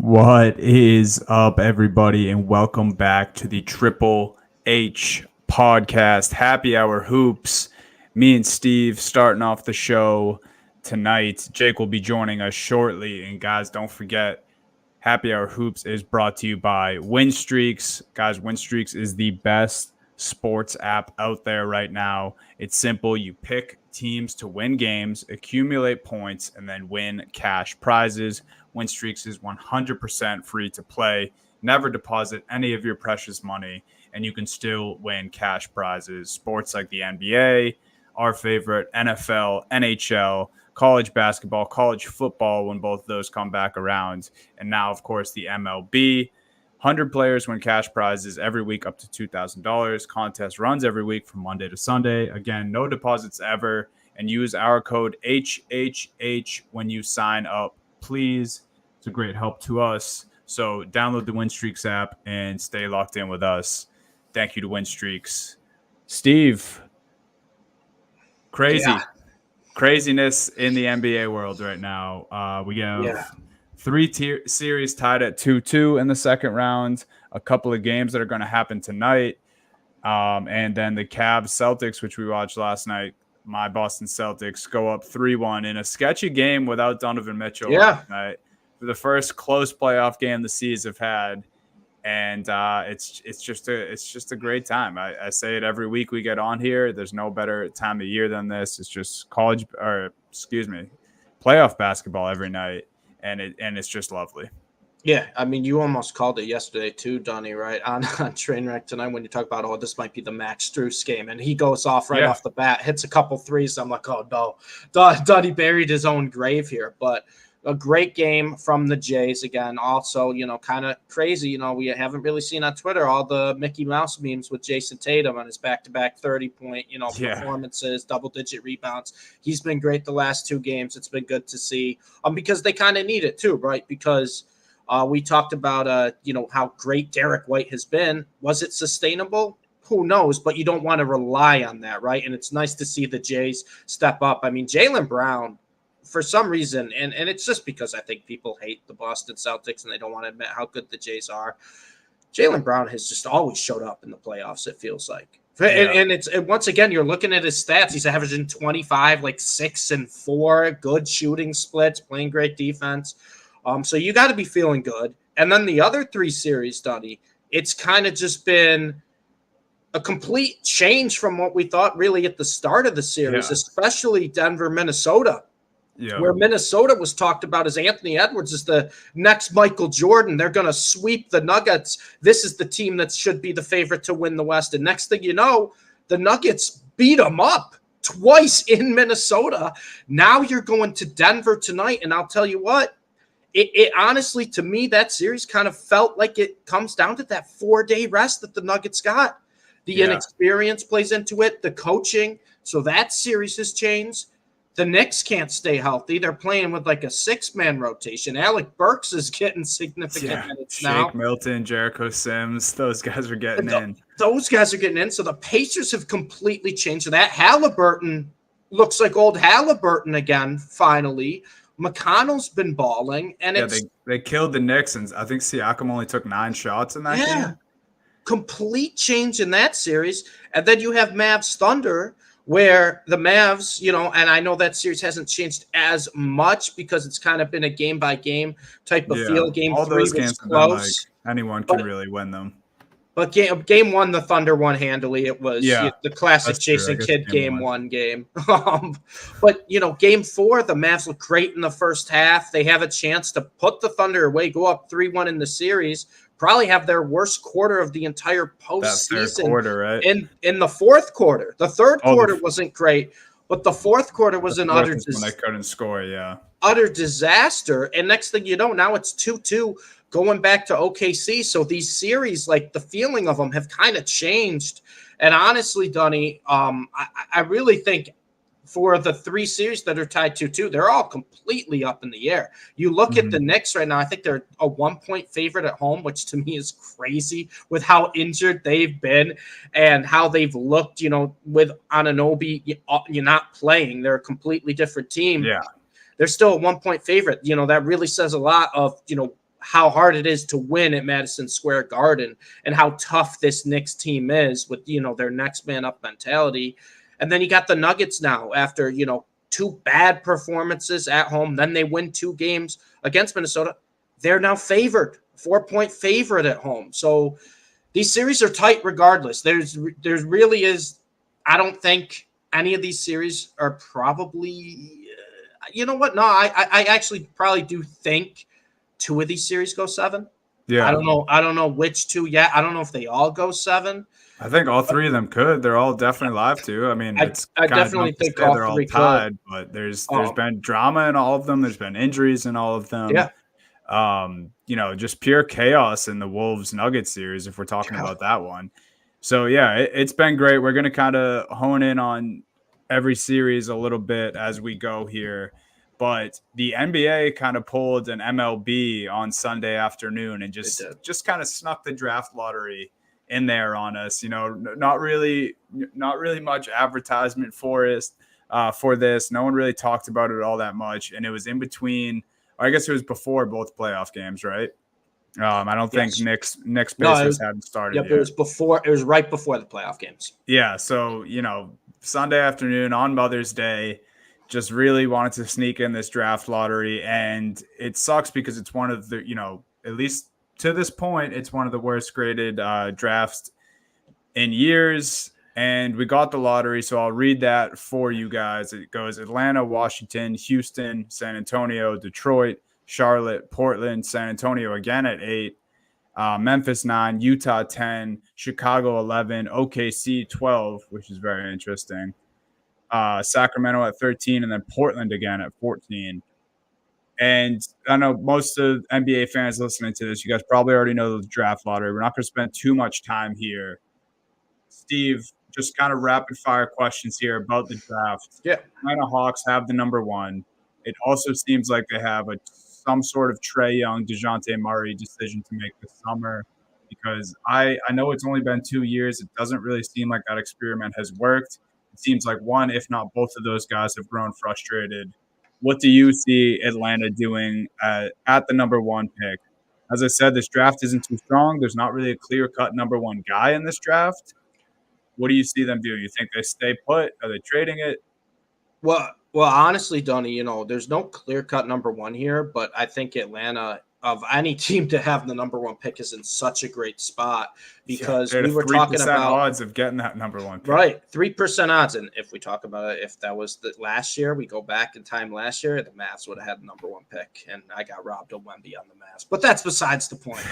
What is up, everybody, and welcome back to the Triple H podcast, Happy Hour Hoops. Me and Steve starting off the show tonight. Jake will be joining us shortly. And guys, don't forget, Happy Hour Hoops is brought to you by WinStreaks. Guys, WinStreaks is the best sports app out there right now. It's simple. You pick teams to win games, accumulate points, and then win cash prizes. WinStreaks is 100% free to play. Never deposit any of your precious money, and you can still win cash prizes. Sports like the NBA, our favorite, NFL, NHL, college basketball, college football when both of those come back around, and now, of course, the MLB. 100 players win cash prizes every week up to $2,000. Contest runs every week from Monday to Sunday. Again, no deposits ever, and use our code HHH when you sign up. Please, it's a great help to us. So download the WinStreaks app and stay locked in with us. Thank you to WinStreaks. Steve, craziness in the NBA world right now. We have three series tied at 2-2 in the second round, a couple of games that are going to happen tonight, and then the Cavs Celtics, which we watched last night. My Boston Celtics go up 3-1 in a sketchy game without Donovan Mitchell last night. For the first close playoff game the C's have had, and it's just a great time. I say it every week we get on here. There's no better time of year than this. It's just playoff basketball every night, and it's just lovely. Yeah, I mean, you almost called it yesterday too, Donnie, right? On Trainwreck tonight when you talk about, this might be the Max Strus game. And he goes off right off the bat, hits a couple threes. I'm like, oh, no. Donnie buried his own grave here. But a great game from the Jays again. Also, kind of crazy. We haven't really seen on Twitter all the Mickey Mouse memes with Jason Tatum on his back-to-back 30-point, performances, double-digit rebounds. He's been great the last two games. It's been good to see because they kind of need it too, right? Because we talked about, how great Derek White has been. Was it sustainable? Who knows? But you don't want to rely on that, right? And it's nice to see the Jays step up. I mean, Jaylen Brown, for some reason, and it's just because I think people hate the Boston Celtics and they don't want to admit how good the Jays are. Jaylen Brown has just always showed up in the playoffs, it feels like. And once again, you're looking at his stats. He's averaging 25, 6 and 4, good shooting splits, playing great defense. So you got to be feeling good. And then the other three series, Donnie, it's kind of just been a complete change from what we thought really at the start of the series, especially Denver, Minnesota, where Minnesota was talked about as Anthony Edwards is the next Michael Jordan. They're going to sweep the Nuggets. This is the team that should be the favorite to win the West. And next thing you know, the Nuggets beat them up twice in Minnesota. Now you're going to Denver tonight, and I'll tell you what, It honestly, to me, that series kind of felt like it comes down to that 4-day rest that the Nuggets got. The inexperience plays into it, the coaching. So that series has changed. The Knicks can't stay healthy. They're playing with a 6-man rotation. Alec Burks is getting significant minutes now. Shake Milton, Jericho Sims, those guys are getting in. Those guys are getting in. So the Pacers have completely changed that. Halliburton looks like old Halliburton again, finally. McConnell's been balling, and they killed the Knicks, and I think Siakam only took 9 shots in that game. Complete change in that series. And then you have Mavs Thunder, where the Mavs, and I know that series hasn't changed as much because it's kind of been a game-by-game type of feel. Game all 3 those was games close. Anyone can really win them. But game 1, the Thunder won handily. It was the classic Jason Kidd game 1 game. But, game 4, the Mavs look great in the first half. They have a chance to put the Thunder away, go up 3-1 in the series, probably have their worst quarter of the entire postseason. Third quarter, right? In the fourth quarter. The third quarter wasn't great, but the fourth quarter was an utter disaster. When they couldn't score, utter disaster. And next thing you know, now it's 2-2. Going back to OKC. So these series, the feeling of them have kind of changed. And honestly, Donnie, I really think for the 3 series that are tied 2-2, they're all completely up in the air. You look at the Knicks right now, I think they're a 1-point favorite at home, which to me is crazy with how injured they've been and how they've looked, with Anunoby, you're not playing. They're a completely different team. Yeah. They're still a 1-point favorite. That really says a lot of, how hard it is to win at Madison Square Garden and how tough this Knicks team is with, their next man up mentality. And then you got the Nuggets now after, 2 bad performances at home. Then they win 2 games against Minnesota. They're now favored, 4-point favorite at home. So these series are tight regardless. There's really is, I don't think any of these series are probably, you know what? No, I actually probably do think 2 of these series go 7. Yeah. I don't know which 2 yet. I don't know if they all go 7. I think all 3 of them could. They're all definitely live to. I mean, it's I kind of definitely dumb to think say all they're all 3 tied, could. but there's been drama in all of them. There's been injuries in all of them. Yeah. Just pure chaos in the Wolves Nuggets series, if we're talking about that one. So yeah, it's been great. We're going to kind of hone in on every series a little bit as we go here. But the NBA kind of pulled an MLB on Sunday afternoon and just kind of snuck the draft lottery in there on us. Not really much advertisement for this. No one really talked about it all that much, and it was in between. I guess it was before both playoff games, right? I don't think Knicks Pacers hadn't started yet. It was before. It was right before the playoff games. Yeah, so Sunday afternoon on Mother's Day, just really wanted to sneak in this draft lottery, and it sucks because it's one of the at least to this point, it's one of the worst graded drafts in years. And we got the lottery, so I'll read that for you guys. It goes Atlanta, Washington, Houston, San Antonio, Detroit, Charlotte, Portland, San Antonio again at 8, Memphis 9, Utah 10, Chicago 11, OKC 12, which is very interesting, Sacramento at 13, and then Portland again at 14. And I know most of NBA fans listening to this, you guys probably already know the draft lottery. We're not going to spend too much time here. Steve, just kind of rapid fire questions here about the draft. Yeah. Atlanta Hawks have the number 1. It also seems like they have some sort of Trae Young, DeJounte Murray decision to make this summer, because I know it's only been 2 years. It doesn't really seem like that experiment has worked. It seems like one, if not both of those guys have grown frustrated. What do you see Atlanta doing at the number 1 pick? As I said, this draft isn't too strong. There's not really a clear-cut number 1 guy in this draft. What do you see them doing? You think they stay put? Are they trading it? Well, honestly, Donnie, there's no clear-cut number 1 here, but I think Atlanta, of any team to have the number 1 pick, is in such a great spot because we were talking about odds of getting that number 1 pick. Right, 3% odds. And if we talk about it, if that was the last year, we go back in time last year, the Mavs would have had the number 1 pick, and I got robbed of Wemby on the Mavs. But that's besides the point.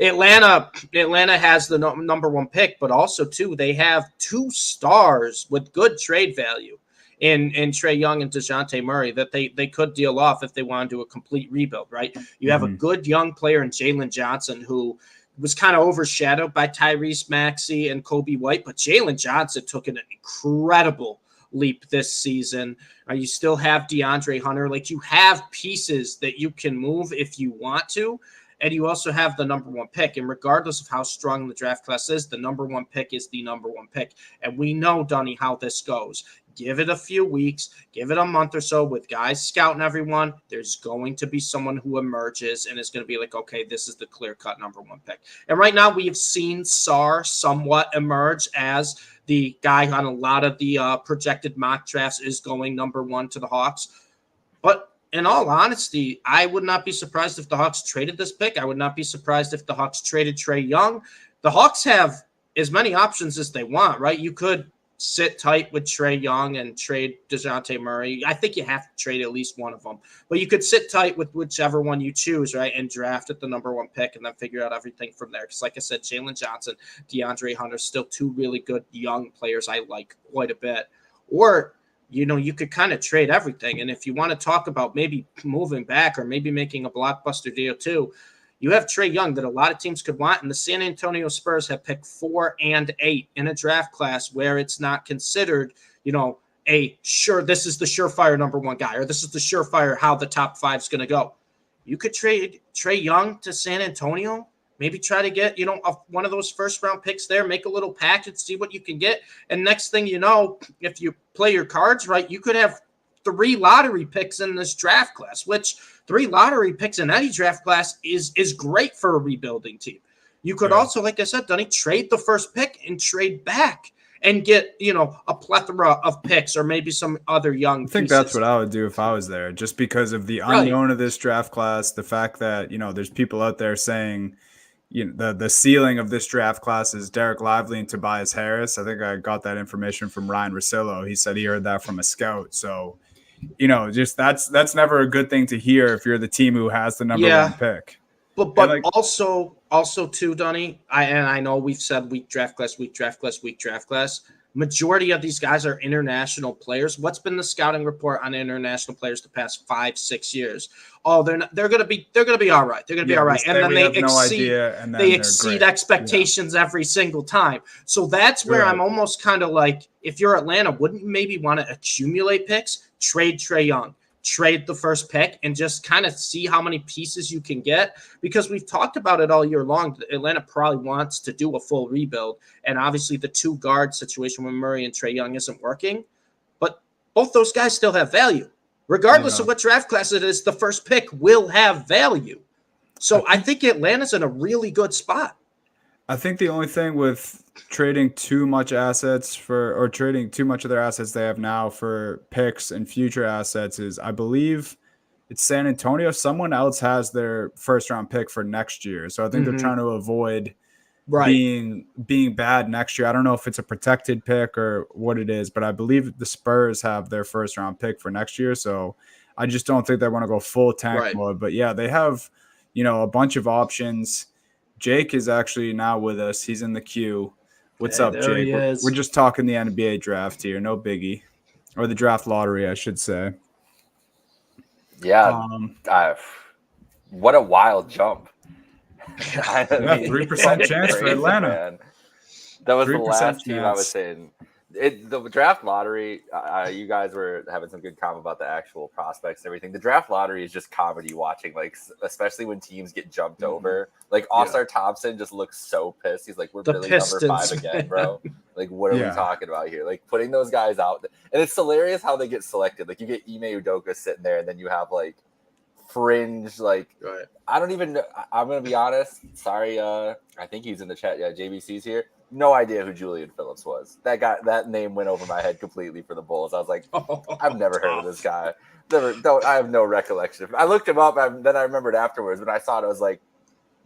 Atlanta has the number 1 pick, but also too they have 2 stars with good trade value in Trae Young and DeJounte Murray that they could deal off if they want to do a complete rebuild, right? You have a good young player in Jalen Johnson who was kind of overshadowed by Tyrese Maxey and Kobe White, but Jalen Johnson took an incredible leap this season. You still have DeAndre Hunter. Like, you have pieces that you can move if you want to, and you also have the number 1 pick. And regardless of how strong the draft class is, the number 1 pick is the number 1 pick. And we know, Dunny, how this goes. Give it a few weeks, give it a month or so with guys scouting everyone. There's going to be someone who emerges and is going to be like, okay, this is the clear-cut number 1 pick. And right now we have seen Sarr somewhat emerge as the guy on a lot of the projected mock drafts is going number 1 to the Hawks. But in all honesty, I would not be surprised if the Hawks traded this pick. I would not be surprised if the Hawks traded Trae Young. The Hawks have as many options as they want, right? You could sit tight with Trae Young and trade DeJounte Murray. I think you have to trade at least one of them. But you could sit tight with whichever one you choose, right, and draft at the number 1 pick and then figure out everything from there. Because like I said, Jalen Johnson, DeAndre Hunter, still 2 really good young players I like quite a bit. Or, you could kind of trade everything. And if you want to talk about maybe moving back or maybe making a blockbuster deal too, you have Trae Young that a lot of teams could want, and the San Antonio Spurs have picked 4 and 8 in a draft class where it's not considered, this is the surefire number 1 guy, or this is the surefire how the top 5 is going to go. You could trade Trae Young to San Antonio, maybe try to get, one of those first-round picks there, make a little package, see what you can get, and next thing you know, if you play your cards right, you could have 3 lottery picks in this draft class, which 3 lottery picks in any draft class is great for a rebuilding team. You could also, like I said, Dunny, trade the first pick and trade back and get, a plethora of picks or maybe some other young I think pieces. that's what I would do if I was there, just because of the unknown of this draft class, the fact that, there's people out there saying, the ceiling of this draft class is Derek Lively and Tobias Harris. I think I got that information from Ryan Russillo. He said he heard that from a scout. So, just that's never a good thing to hear if you're the team who has the number one pick. But also too, Dunny, I know we've said weak draft class. Majority of these guys are international players. What's been the scouting report on international players the past 5-6 years? Oh, they're gonna be all right. They're gonna be all right, and then they exceed expectations every single time. So that's where I'm almost kind of like, if you're Atlanta, wouldn't you maybe want to accumulate picks, trade Trae Young, trade the first pick, and just kind of see how many pieces you can get? Because we've talked about it all year long. Atlanta probably wants to do a full rebuild, and obviously the 2 guard situation with Murray and Trae Young isn't working, but both those guys still have value. Regardless of what draft class it is, the first pick will have value. So I think Atlanta's in a really good spot. I think the only thing with trading too much assets or trading too much of their assets they have now for picks and future assets is, I believe it's San Antonio. Someone else has their first round pick for next year. So I think they're trying to avoid being bad next year. I don't know if it's a protected pick or what it is, but I believe the Spurs have their first round pick for next year. So I just don't think they want to go full tank mode. But yeah, they have, a bunch of options. Jake is actually now with us. He's in the queue. What's up, Jake? We're just talking the NBA draft here. No biggie. Or the draft lottery, I should say. Yeah. What a wild jump. 3% chance for Atlanta. Man. That was the last team I was saying. The draft lottery, you guys were having some good comment about the actual prospects and everything. The draft lottery is just comedy watching, like, especially when teams get jumped over. Like, All-Star Thompson just looks so pissed. He's like, we're really number 5 again, bro. Like, what are we talking about here? Like, putting those guys out. And it's hilarious how they get selected. Like, you get Ime Udoka sitting there, and then you have, like, fringe, like, I don't even know. I'm going to be honest. Sorry, I think he's in the chat. Yeah, JBC's here. No idea who Julian Phillips was. That name went over my head completely for the Bulls. I was like, I've never heard of this guy. I have no recollection. I looked him up, and then I remembered afterwards when I saw it. I was like,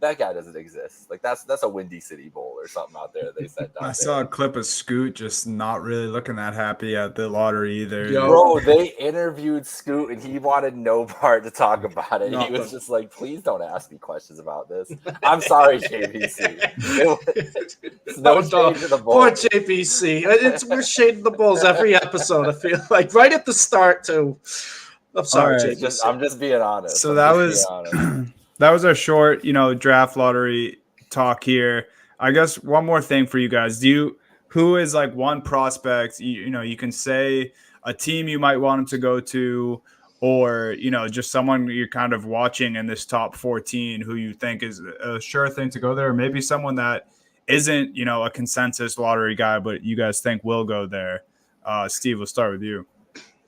that guy doesn't exist. Like, that's a Windy City Bowl or something out there. They said. I saw a clip of Scoot just not really looking that happy at the lottery either. Bro, they interviewed Scoot, and he wanted no part to talk about it. He was just like, please don't ask me questions about this. I'm sorry, JVC. No shade to the Bulls. Poor JVC. We're shading the Bulls every episode, I feel like. Right at the start, too. I'm sorry, JVC. I'm just being honest. So that was... That was our short, draft lottery talk here. I guess one more thing for you guys. Who is like one prospect, you can say a team you might want him to go to, or, just someone you're kind of watching in this top 14 who you think is a sure thing to go there, or maybe someone that isn't, a consensus lottery guy, but you guys think will go there. Steve, we'll start with you.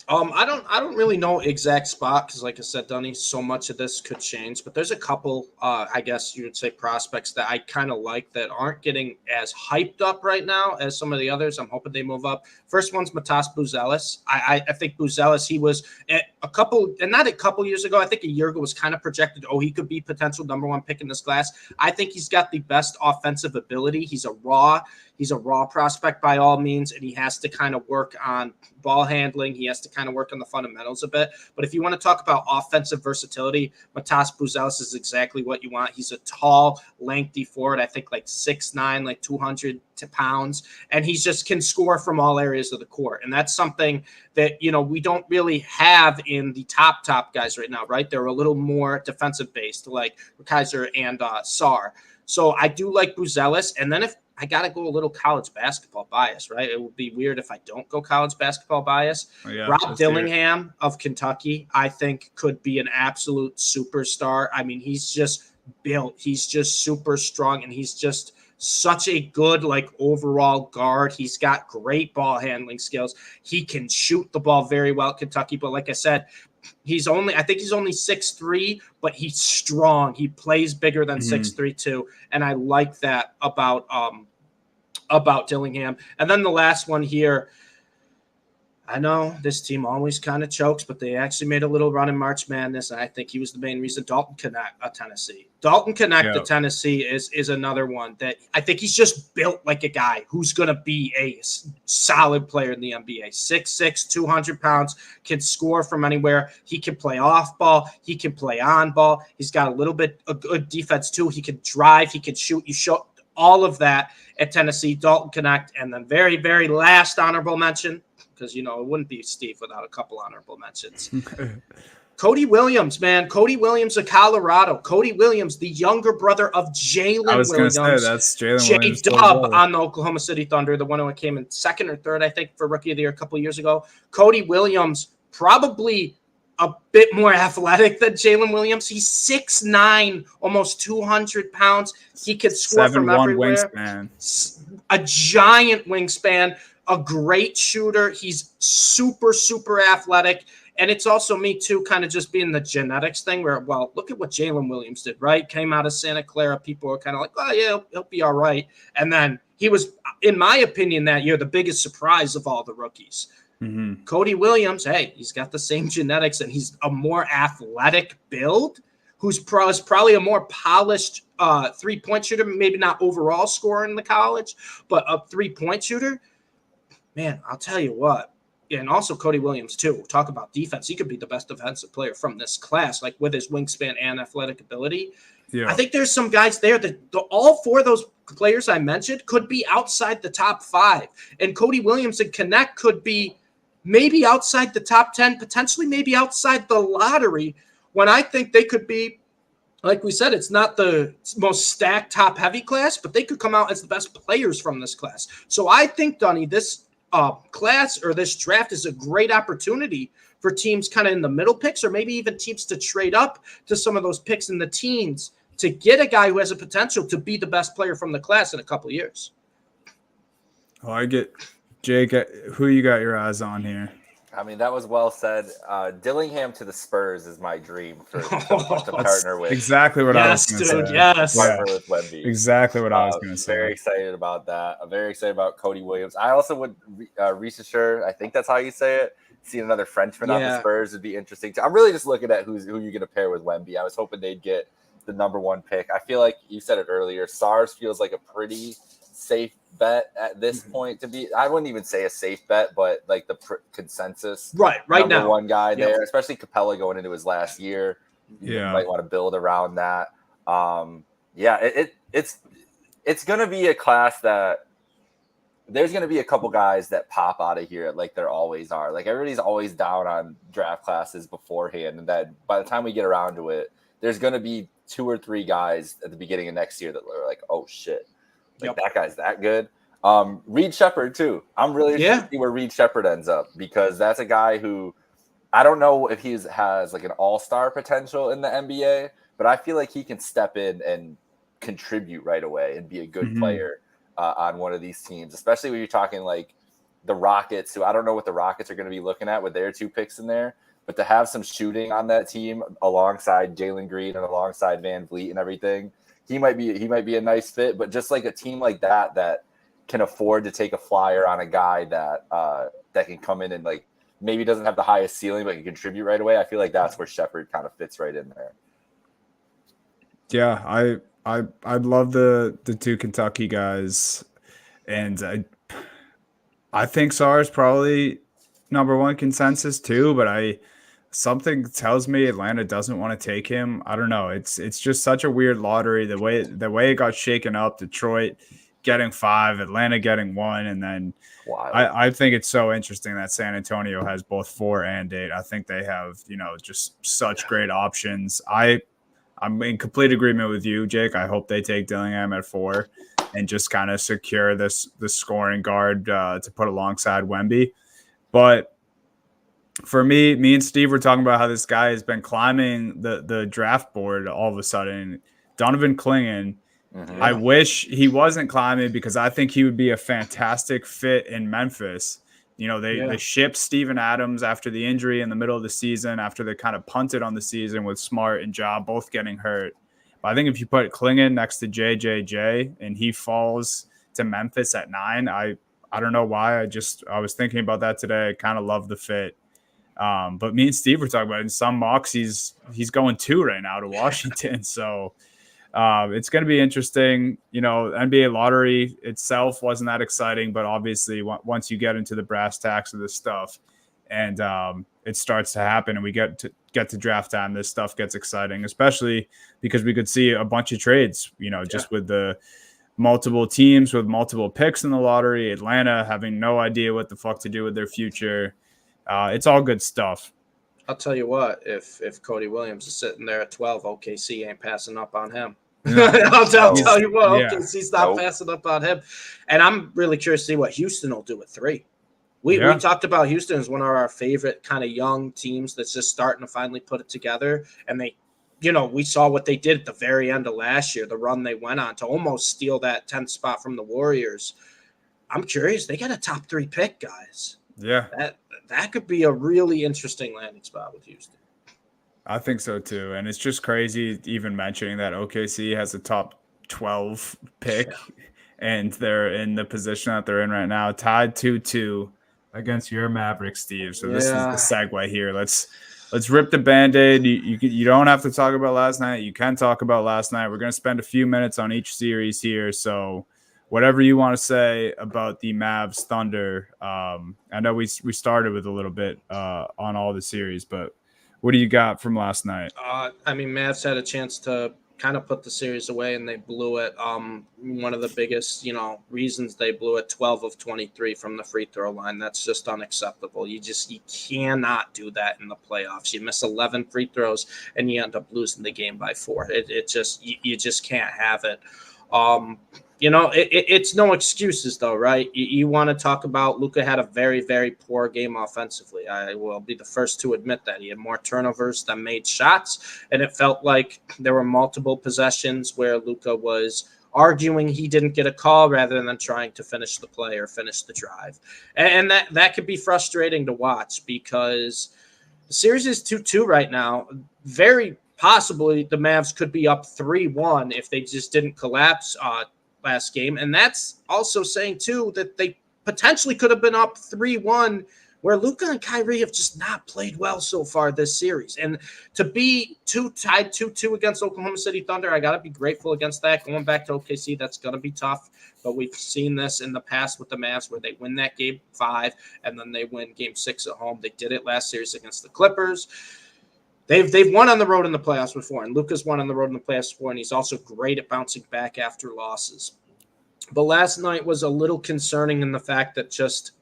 I don't really know exact spot because, like I said, Dunny, so much of this could change. But there's a couple, I guess you would say, prospects that I kind of like that aren't getting as hyped up right now as some of the others. I'm hoping they move up. First one's Matas Buzelis. I think Buzelis, he was not a couple years ago, I think a year ago was kind of projected, he could be potential number 1 pick in this class. I think he's got the best offensive ability. He's a raw prospect by all means, and he has to kind of work on ball handling. He has to kind of work on the fundamentals a bit. But if you want to talk about offensive versatility, Matas Buzelis is exactly what you want. He's a tall, lengthy forward, I think like 6'9", like 200 pounds, and he just can score from all areas of the court. And that's something that, we don't really have in the top guys right now, right? They're a little more defensive based, like Kaiser and Sarr. So I do like Buzelis. And then if I got to go a little college basketball bias, right? It would be weird if I don't go college basketball bias. Rob Dillingham of Kentucky, I think, could be an absolute superstar. I mean, he's just built. He's just super strong, and he's just such a good, overall guard. He's got great ball handling skills. He can shoot the ball very well at Kentucky. But like I said, I think he's only 6'3", but he's strong. He plays bigger than 6'3" too, and I like that about Dillingham. And then the last one here. I know this team always kind of chokes, but they actually made a little run in March Madness, and I think he was the main reason. Dalton Connect of Tennessee. Dalton Connect of Tennessee is another one that I think he's just built like a guy who's going to be a solid player in the NBA. 6'6", 200 pounds, can score from anywhere. He can play off ball. He can play on ball. He's got a little bit of good defense too. He can drive. He can shoot. You show all of that at Tennessee. Dalton Connect, and then very, very last honorable mention, because, it wouldn't be Steve without a couple honorable mentions. Cody Williams, man. Cody Williams of Colorado. Cody Williams, the younger brother of Jalen Williams. I was going to say, that's Jalen Williams. J-Dub on the Oklahoma City Thunder, the one who came in second or third, I think, for Rookie of the Year a couple years ago. Cody Williams, probably a bit more athletic than Jalen Williams. He's 6'9", almost 200 pounds. He can score from everywhere. Wingspan. A giant wingspan. A great shooter. He's super, super athletic. And it's also me, too, kind of just being the genetics thing where, well, look at what Jalen Williams did, right? Came out of Santa Clara. People were kind of like, oh, yeah, he'll be all right. And then he was, in my opinion, that year, the biggest surprise of all the rookies. Mm-hmm. Cody Williams, hey, he's got the same genetics, and he's a more athletic build, who's probably a more polished three-point shooter, maybe not overall scorer in the college, but a three-point shooter. Man, I'll tell you what, and also Cody Williams, too. Talk about defense. He could be the best defensive player from this class, like with his wingspan and athletic ability. Yeah. I think there's some guys there that all four of those players I mentioned could be outside the top 5. And Cody Williams and Connect could be maybe outside the top 10, potentially maybe outside the lottery, when I think they could be, like we said, it's not the most stacked top-heavy class, but they could come out as the best players from this class. So I think, Dunny, this class or this draft is a great opportunity for teams kind of in the middle picks, or maybe even teams to trade up to some of those picks in the teens to get a guy who has a potential to be the best player from the class in a couple of years. Oh, I get Jake. Who you got your eyes on here? I mean, that was well said. Dillingham to the Spurs is my dream to partner with. Exactly what I was going to say. Yes, partner with Wemby. Exactly what I was going to say. Very excited about that. I'm very excited about Cody Williams. I also would reassure. I think that's how you say it. Seeing another Frenchman on the Spurs would be interesting. I'm really just looking at who you're going to pair with Wemby. I was hoping they'd get the number 1 pick. I feel like you said it earlier. Sars feels like a pretty safe bet at this point to be. I wouldn't even say a safe bet, but like the consensus right number now 1 guy there, especially Capella going into his last year. You might want to build around that. It's going to be a class that there's going to be a couple guys that pop out of here like there always are. Like everybody's always down on draft classes beforehand, and that by the time we get around to it, there's going to be 2 or 3 guys at the beginning of next year that are like, oh shit. Like that guy's that good. Reed Shepherd too. I'm really interested to see where Reed Shepherd ends up, because that's a guy who I don't know if he has like an all-star potential in the NBA, but I feel like he can step in and contribute right away and be a good player on one of these teams, especially when you're talking like the Rockets, who I don't know what the Rockets are going to be looking at with their 2 picks in there, but to have some shooting on that team alongside Jalen Green and alongside Van Vliet and everything, he might be a nice fit. But just like a team like that can afford to take a flyer on a guy that can come in and like maybe doesn't have the highest ceiling but can contribute right away, I feel like that's where Shepherd kind of fits right in there. Yeah, I love the 2 Kentucky guys, and I think Sar's probably number 1 consensus too, but something tells me Atlanta doesn't want to take him. I don't know. It's just such a weird lottery. The way it got shaken up, Detroit getting 5, Atlanta getting 1, and then I think it's so interesting that San Antonio has both 4 and 8. I think they have, just such great options. I'm in complete agreement with you, Jake. I hope they take Dillingham at 4 and just kind of secure the scoring guard to put alongside Wemby. But for me and Steve were talking about how this guy has been climbing the draft board all of a sudden. Donovan Clingan. Mm-hmm. I wish he wasn't climbing, because I think he would be a fantastic fit in Memphis. They shipped Steven Adams after the injury in the middle of the season, after they kind of punted on the season with Smart and Ja both getting hurt. But I think if you put Klingon next to JJJ and he falls to Memphis at 9, I don't know why. I was thinking about that today. I kind of love the fit. But me and Steve were talking about it. In some mocks, he's going 2 right now to Washington. So it's going to be interesting. NBA lottery itself wasn't that exciting, but obviously once you get into the brass tacks of this stuff and it starts to happen and we get to draft time, this stuff gets exciting, especially because we could see a bunch of trades, just with the multiple teams with multiple picks in the lottery, Atlanta having no idea what the fuck to do with their future. It's all good stuff. I'll tell you what, if Cody Williams is sitting there at 12, OKC ain't passing up on him. No. I'll tell you what, OKC's not passing up on him. And I'm really curious to see what Houston will do at 3. We talked about Houston as one of our favorite kind of young teams that's just starting to finally put it together. And they, we saw what they did at the very end of last year, the run they went on to almost steal that 10th spot from the Warriors. I'm curious. They got a top 3 pick, guys. Yeah. That could be a really interesting landing spot with Houston. I think so too. And it's just crazy even mentioning that OKC has a top 12 pick and they're in the position that they're in right now, tied 2-2 against your Mavericks, Steve. So this is the segue here. Let's rip the Band-Aid. You don't have to talk about last night. You can talk about last night. We're going to spend a few minutes on each series here. So whatever you want to say about the Mavs Thunder. I know we started with a little bit on all the series, but what do you got from last night? Mavs had a chance to kind of put the series away and they blew it. One of the biggest, reasons they blew it, 12 of 23 from the free throw line. That's just unacceptable. You cannot do that in the playoffs. You miss 11 free throws and you end up losing the game by 4. You just can't have it. It's no excuses, though, right? You want to talk about Luka had a very, very poor game offensively. I will be the first to admit that. He had more turnovers than made shots, and it felt like there were multiple possessions where Luka was arguing he didn't get a call rather than trying to finish the play or finish the drive. And that could be frustrating to watch because the series is 2-2 right now. Very possibly the Mavs could be up 3-1 if they just didn't collapse last game. And that's also saying, too, that they potentially could have been up 3-1 where Luka and Kyrie have just not played well so far this series. And to be tied 2-2 against Oklahoma City Thunder, I got to be grateful against that. Going back to OKC, that's going to be tough. But we've seen this in the past with the Mavs where they win that game 5 and then they win game 6 at home. They did it last series against the Clippers. They've won on the road in the playoffs before, and Luka's won on the road in the playoffs before, and he's also great at bouncing back after losses. But last night was a little concerning in the fact that just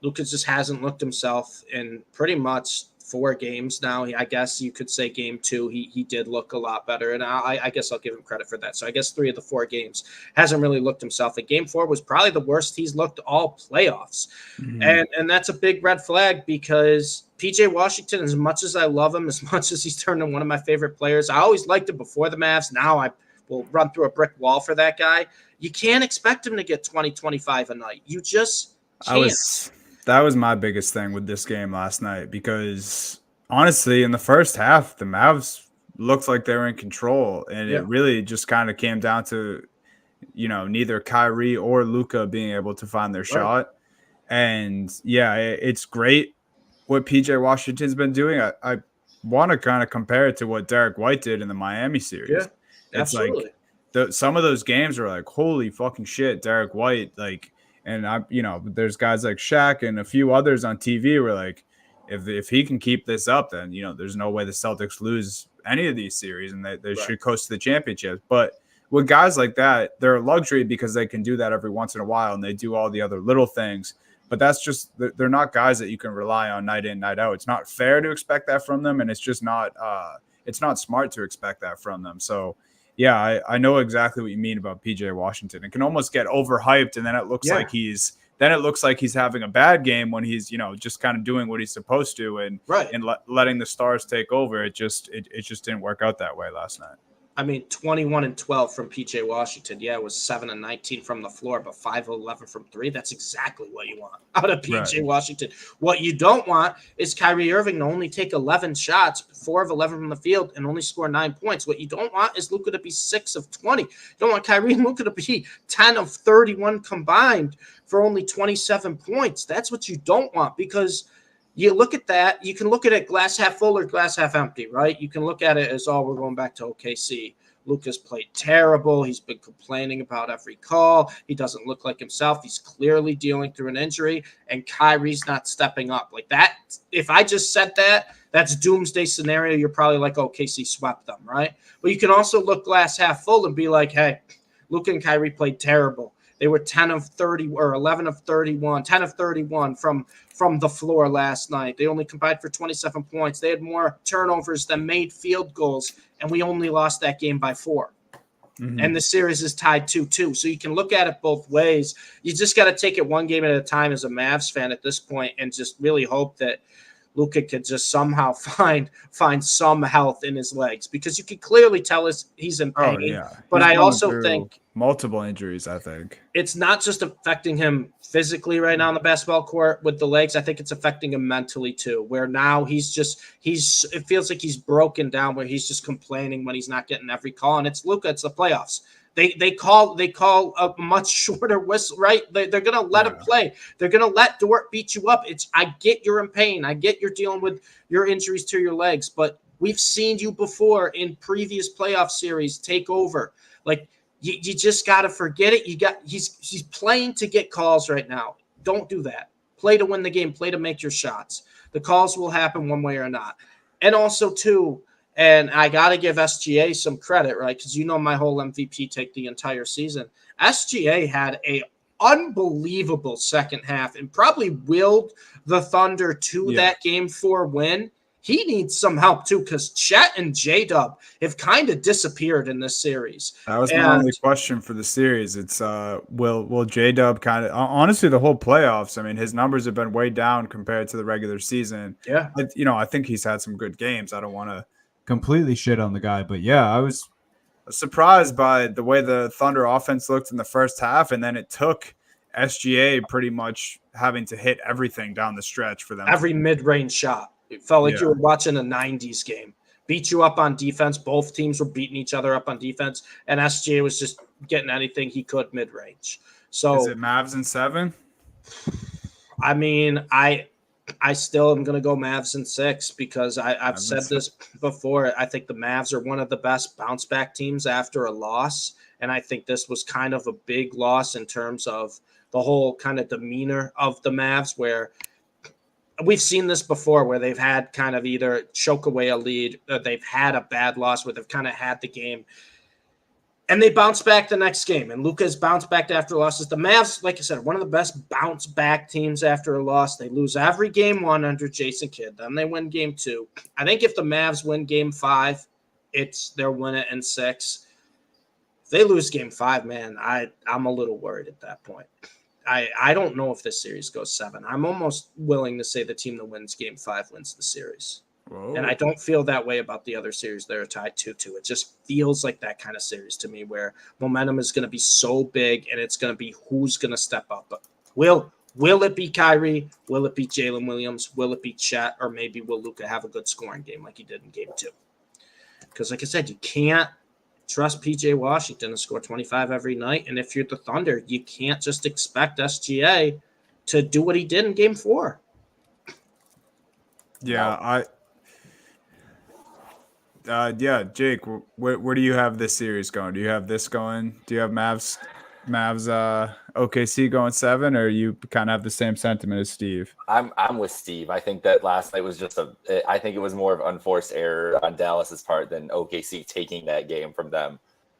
Luka just hasn't looked himself in pretty much 4 games now. I guess you could say game 2, he did look a lot better, and I guess I'll give him credit for that. So I guess 3 of the 4 games hasn't really looked himself. And game 4 was probably the worst he's looked all playoffs. Mm-hmm. And that's a big red flag because PJ Washington, as much as I love him, as much as he's turned into one of my favorite players, I always liked him before the Mavs. Now I will run through a brick wall for that guy. You can't expect him to get 20, 25 a night. You just can't. That was my biggest thing with this game last night because, honestly, in the first half, the Mavs looked like they were in control, and it really just kind of came down to, neither Kyrie or Luka being able to find their shot. And, it's great what PJ Washington's been doing. I want to kind of compare it to what Derek White did in the Miami series. Yeah, it's absolutely. Like some of those games are like, holy fucking shit, Derek White, like. And there's guys like Shaq and a few others on TV where like, if he can keep this up, then there's no way the Celtics lose any of these series, and they should coast to the championship. But with guys like that, they're a luxury because they can do that every once in a while, and they do all the other little things. But that's just they're not guys that you can rely on night in, night out. It's not fair to expect that from them, and it's just not smart to expect that from them. So. Yeah, I know exactly what you mean about PJ Washington. It can almost get overhyped, and then it looks like he's having a bad game when he's just kind of doing what he's supposed to and letting the stars take over. It just didn't work out that way last night. I mean, 21 and 12 from PJ Washington. Yeah, it was 7 and 19 from the floor, but 5 of 11 from 3. That's exactly what you want out of PJ Washington. What you don't want is Kyrie Irving to only take 11 shots, 4 of 11 from the field, and only score 9 points. What you don't want is Luka to be 6 of 20. You don't want Kyrie and Luka to be 10 of 31 combined for only 27 points. That's what you don't want, because you look at that, you can look at it glass half full or glass half empty, right? You can look at it as, oh, we're going back to OKC. Luka's played terrible. He's been complaining about every call. He doesn't look like himself. He's clearly dealing through an injury, and Kyrie's not stepping up. Like that, if I just said that, that's doomsday scenario. You're probably like, OKC swept them, right? But you can also look glass half full and be like, hey, Luka and Kyrie played terrible. They were 10 of 30 or 11 of 31, 10 of 31 from the floor last night. They only combined for 27 points. They had more turnovers than made field goals, and we only lost that game by 4. Mm-hmm. And the series is tied 2-2. So you can look at it both ways. You just got to take it one game at a time as a Mavs fan at this point and just really hope that Luka could just somehow find some health in his legs, because you can clearly tell he's in pain. Oh, yeah. But I also think multiple injuries, I think. It's not just affecting him physically right now on the basketball court with the legs. I think it's affecting him mentally too, where now it feels like he's broken down, where he's just complaining when he's not getting every call. And it's Luka, it's the playoffs. They call a much shorter whistle, right? They're going to let him play. They're going to let Dort beat you up. I get you're in pain. I get you're dealing with your injuries to your legs, but we've seen you before in previous playoff series take over. Like, you just got to forget it. He's playing to get calls right now. Don't do that. Play to win the game. Play to make your shots. The calls will happen one way or not. And also, too, and I got to give SGA some credit, right? Because my whole MVP take the entire season. SGA had a unbelievable second half and probably willed the Thunder to that Game 4 win. He needs some help too, because Chet and J-Dub have kind of disappeared in this series. That was my only question for the series. It's will J-Dub kind of, honestly, the whole playoffs, I mean, his numbers have been way down compared to the regular season. Yeah. I think he's had some good games. I don't want to completely shit on the guy, but yeah, I was surprised by the way the Thunder offense looked in the first half, and then it took SGA pretty much having to hit everything down the stretch for them. Every mid-range shot. It felt like you were watching a 90s game. Beat you up on defense. Both teams were beating each other up on defense, and SGA was just getting anything he could mid-range. So is it Mavs in 7? I mean, I still am going to go Mavs in 6, because I've said this before. I think the Mavs are one of the best bounce-back teams after a loss, and I think this was kind of a big loss in terms of the whole kind of demeanor of the Mavs, where – we've seen this before, where they've had kind of either choke away a lead, or they've had a bad loss where they've kind of had the game, and they bounce back the next game. And Luka's bounced back after losses. The Mavs, like I said, one of the best bounce back teams after a loss. They lose every game 1 under Jason Kidd. Then they win game 2. I think if the Mavs win game 5, they'll win it in 6. If they lose game 5, man, I'm a little worried at that point. I don't know if this series goes 7. I'm almost willing to say the team that wins game 5 wins the series. Whoa. And I don't feel that way about the other series that are tied 2-2. It just feels like that kind of series to me, where momentum is going to be so big, and it's going to be who's going to step up. But will it be Kyrie? Will it be Jalen Williams? Will it be Chet? Or maybe will Luka have a good scoring game like he did in game 2? Because like I said, you can't trust PJ Washington to score 25 every night. And if you're the Thunder, you can't just expect SGA to do what he did in game 4. Yeah, Jake, where do you have this series going? Do you have this going? Do you have Mavs OKC going 7, or you kind of have the same sentiment as Steve? I'm with Steve. I think that last night was I think it was more of unforced error on Dallas's part than OKC taking that game from them.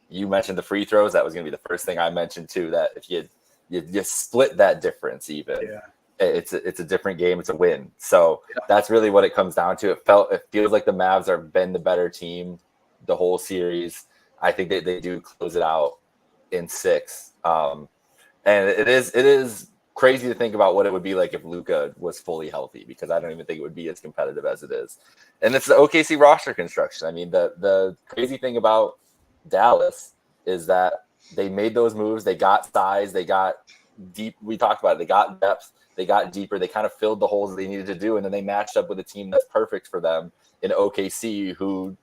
You mentioned the free throws. That was going to be the first thing I mentioned too, that if you split that difference even, it's a different game. It's a win. So that's really what it comes down to. It feels like the Mavs have been the better team the whole series. I think they do close it out in 6. And it is crazy to think about what it would be like if Luka was fully healthy, because I don't even think it would be as competitive as it is. And it's the OKC roster construction. I mean, the crazy thing about Dallas is that they made those moves. They got size. They got deep. We talked about it. They got depth. They got deeper. They kind of filled the holes they needed to do. And then they matched up with a team that's perfect for them in OKC, who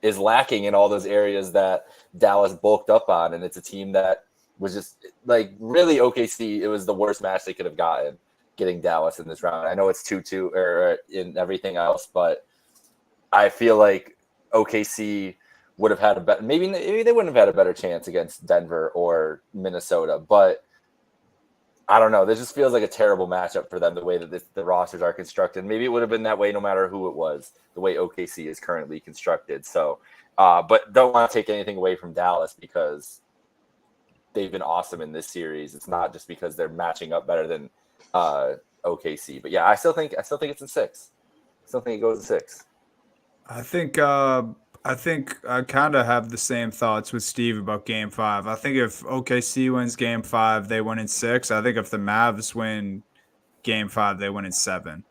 is lacking in all those areas that Dallas bulked up on. And it's a team that was just like really OKC. It was the worst match they could have gotten, getting Dallas in this round. I know it's 2-2 or in everything else, but I feel like OKC would have had a better, maybe they wouldn't have had a better chance against Denver or Minnesota, but I don't know. This just feels like a terrible matchup for them, the way that the rosters are constructed. Maybe it would have been that way no matter who it was, the way OKC is currently constructed. So, but don't want to take anything away from Dallas because they've been awesome in this series. It's not just because they're matching up better than OKC. But yeah, I still think it's in 6. I still think it goes in 6. I think I kind of have the same thoughts with Steve about Game 5. I think if OKC wins Game 5, they win in 6. I think if the Mavs win Game 5, they win in 7.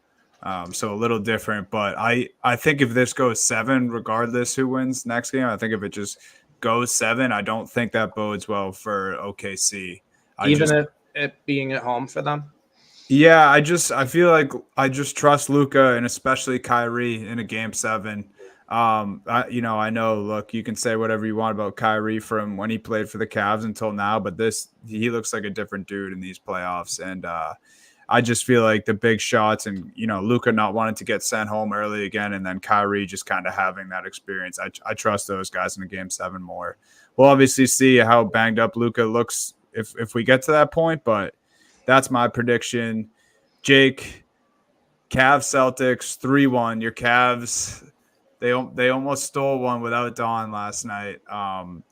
So a little different, but I think if this goes 7, regardless who wins next game, I think if it just goes 7, I don't think that bodes well for OKC. It being at home for them. Yeah, I feel like I just trust Luka and especially Kyrie in a Game 7. I know, look, you can say whatever you want about Kyrie from when he played for the Cavs until now, but he looks like a different dude in these playoffs. And I just feel like the big shots and, Luka not wanting to get sent home early again, and then Kyrie just kind of having that experience. I trust those guys in a Game 7 more. We'll obviously see how banged up Luka looks if we get to that point, but that's my prediction. Jake, Cavs Celtics 3-1. Your Cavs, they almost stole one without Dawn last night.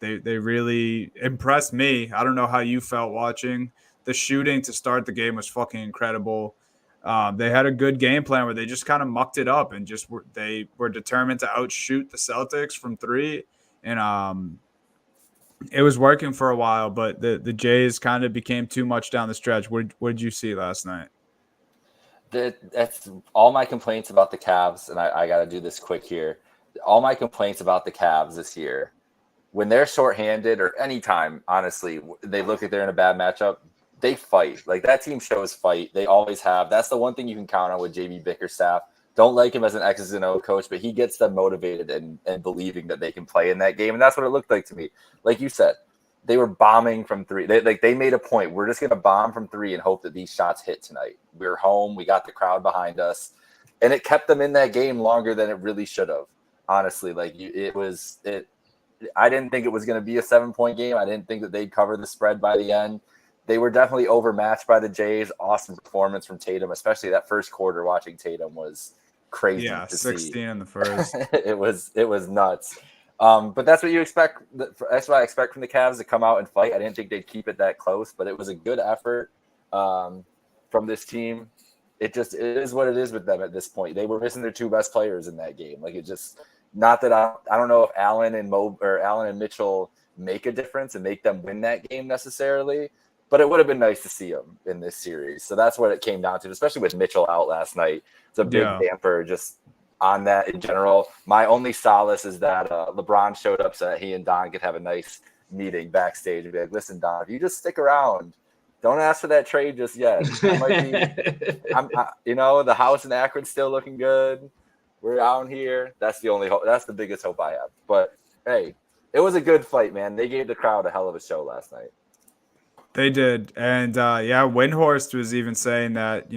They really impressed me. I don't know how you felt watching. The shooting to start the game was fucking incredible. They had a good game plan where they just kind of mucked it up and they were determined to outshoot the Celtics from 3. And it was working for a while, but the Jays kind of became too much down the stretch. What did you see last night? That's all my complaints about the Cavs, and I got to do this quick here. All my complaints about the Cavs this year, when they're shorthanded or anytime, honestly, they look like they're in a bad matchup, they fight. Like, that team shows fight. They always have. That's the one thing you can count on with JB Bickerstaff. Don't like him as an X's and O coach, but he gets them motivated and believing that they can play in that game. And that's what it looked like to me. Like you said, they were bombing from 3. They made a point. We're just going to bomb from 3 and hope that these shots hit tonight. We're home. We got the crowd behind us. And it kept them in that game longer than it really should have. Honestly, I didn't think it was going to be a 7-point game. I didn't think that they'd cover the spread by the end. They were definitely overmatched by the Jays. Awesome performance from Tatum, especially that first quarter. Watching Tatum was crazy. Yeah, to 16 see. In the first. It was nuts. But that's what you expect. That's what I expect from the Cavs, to come out and fight. I didn't think they'd keep it that close, but it was a good effort from this team. It is what it is with them at this point. They were missing their 2 best players in that game. Like, it just, not that I don't know if Allen and Mitchell make a difference and make them win that game necessarily, but it would have been nice to see them in this series. So that's what it came down to, especially with Mitchell out last night. It's a big damper just on that in general. My only solace is that LeBron showed up so that he and Don could have a nice meeting backstage and be like, listen, Don, if you just stick around, don't ask for that trade just yet. The house in Akron's still looking good. We're out here. That's the only hope. That's the biggest hope I have. But hey, it was a good fight, man. They gave the crowd a hell of a show last night. They did. And Windhorst was even saying that,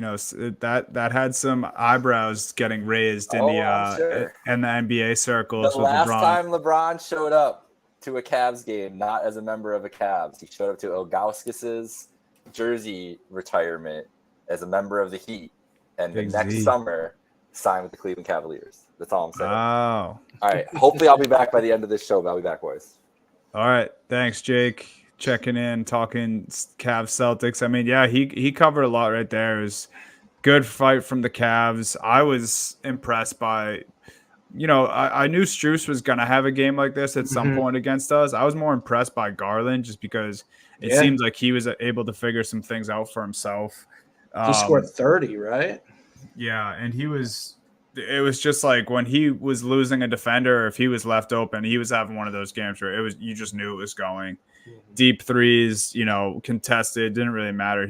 that had some eyebrows getting raised in the NBA circles. The last time LeBron showed up to a Cavs game, not as a member of the Cavs, he showed up to Ilgauskas' jersey retirement as a member of the Heat. And the next summer, signed with the Cleveland Cavaliers. That's all I'm saying. Oh. All right. Hopefully I'll be back by the end of this show, but I'll be back, boys. All right. Thanks, Jake. Checking in, talking Cavs Celtics. I mean, yeah, he covered a lot right there. It was good fight from the Cavs. I was impressed by, I knew Strus was going to have a game like this at some point against us. I was more impressed by Garland just because it seems like he was able to figure some things out for himself. He scored 30, right? Yeah, and he was it was just like when he was losing a defender, or if he was left open, he was having one of those games where you just knew it was going. Deep threes, contested, didn't really matter.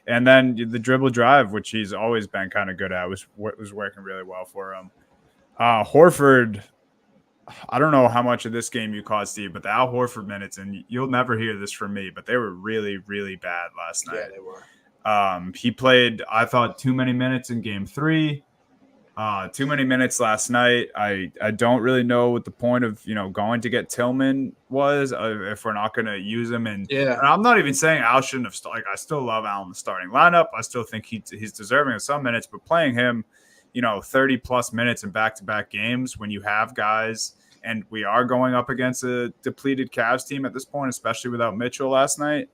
And then the dribble drive, which he's always been kind of good at, was working really well for him. Horford, I don't know how much of this game you caught, Steve, but the Al Horford minutes, and you'll never hear this from me, but they were really, really bad last night. Yeah, they were. He played, I thought, too many minutes in game 3. Too many minutes last night. I don't really know what the point of going to get Tillman was if we're not going to use him. And I'm not even saying Al shouldn't have started. I still love Al in the starting lineup. I still think he's deserving of some minutes, but playing him, 30 plus minutes in back-to-back games when you have guys, and we are going up against a depleted Cavs team at this point, especially without Mitchell last night.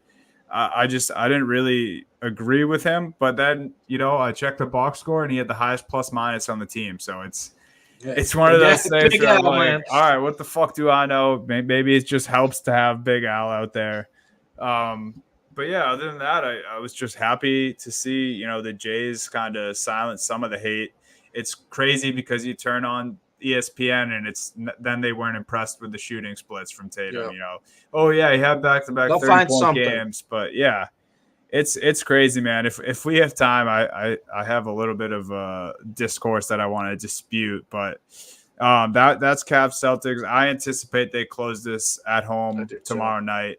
I didn't really agree with him, but then, I checked the box score and he had the highest plus minus on the team. So it's one of those things where I'm like, all right, what the fuck do I know? Maybe it just helps to have Big Al out there. But yeah, other than that, I was just happy to see, the Jays kind of silence some of the hate. It's crazy because you turn on ESPN and then they weren't impressed with the shooting splits from Tatum. Oh yeah, he had back-to-back 30-point games, but yeah, it's crazy, man. If we have time, I have a little bit of a discourse that I want to dispute, but that's Cavs Celtics. I anticipate they close this at home tomorrow night.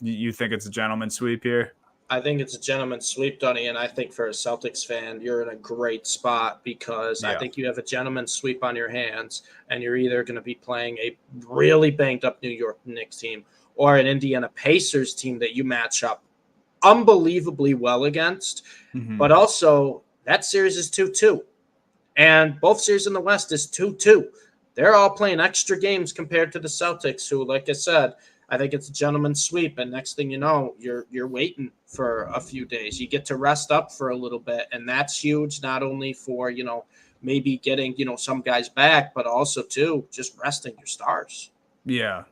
You think it's a gentleman's sweep here? I think it's a gentleman's sweep, Dunny, and I think for a Celtics fan, you're in a great spot because I think you have a gentleman's sweep on your hands, and you're either going to be playing a really banged-up New York Knicks team or an Indiana Pacers team that you match up unbelievably well against. But also, that series is 2-2, and both series in the West is 2-2. They're all playing extra games compared to the Celtics, who, like I said, I think it's a gentleman's sweep, and next thing you know, you're waiting for a few days. You get to rest up for a little bit, and that's huge, not only for, maybe getting, some guys back, but also, too, just resting your stars. Yeah.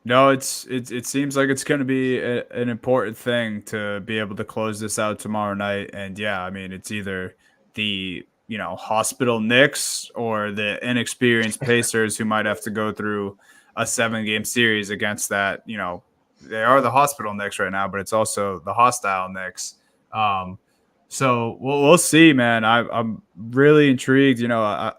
No, it seems like it's going to be an important thing to be able to close this out tomorrow night. And, yeah, I mean, it's either the, hospital Knicks or the inexperienced Pacers who might have to go through a 7-game series against that. They are the hospital Knicks right now, but it's also the hostile Knicks. So we'll see, man. I'm really intrigued.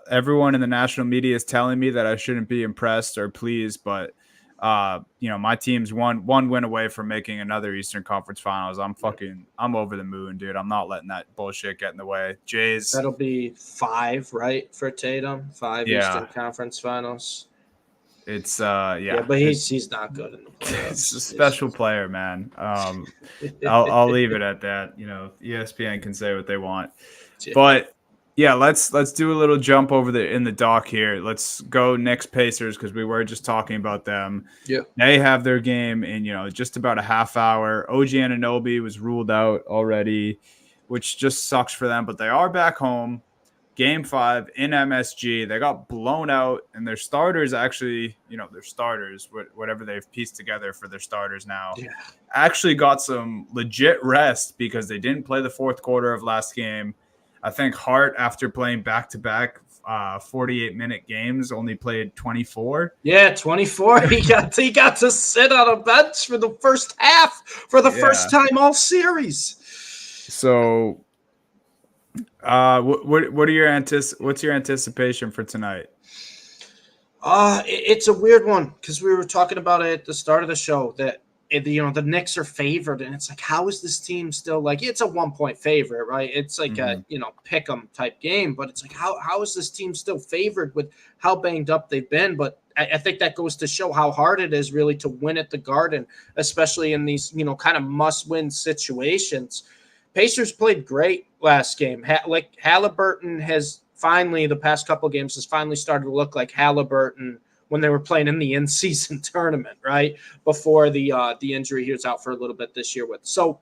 Everyone in the national media is telling me that I shouldn't be impressed or pleased, but my team's one win away from making another Eastern Conference Finals. I'm over the moon, dude. I'm not letting that bullshit get in the way. Jays. That'll be 5, right, for Tatum? 5 Eastern Conference Finals. It's but he's not good in the playoffs. It's a special player, man. I'll leave it at that. ESPN can say what they want, but yeah, let's do a little jump over in the dock here. Let's go Knicks Pacers because we were just talking about them. Yeah, they have their game in just about a half hour. OG Anunoby was ruled out already, which just sucks for them. But they are back home. Game 5 in MSG. They got blown out, and their starters actually, their starters, whatever they've pieced together for their starters now, actually got some legit rest because they didn't play the fourth quarter of last game. I think Hart, after playing back-to-back 48-minute games, only played 24. Yeah, 24. He got to sit on a bench for the first half for the first time all series. So what's your anticipation for tonight? It's a weird one because we were talking about it at the start of the show that the Knicks are favored, and it's like, how is this team still like? It's a 1-point favorite, right? It's like a pick 'em type game, but it's like how is this team still favored with how banged up they've been? But I think that goes to show how hard it is really to win at the Garden, especially in these kind of must-win situations. Pacers played great last game. Halliburton has finally, the past couple of games, has finally started to look like Halliburton when they were playing in the in-season tournament, right? Before the injury he was out for a little bit this year with. So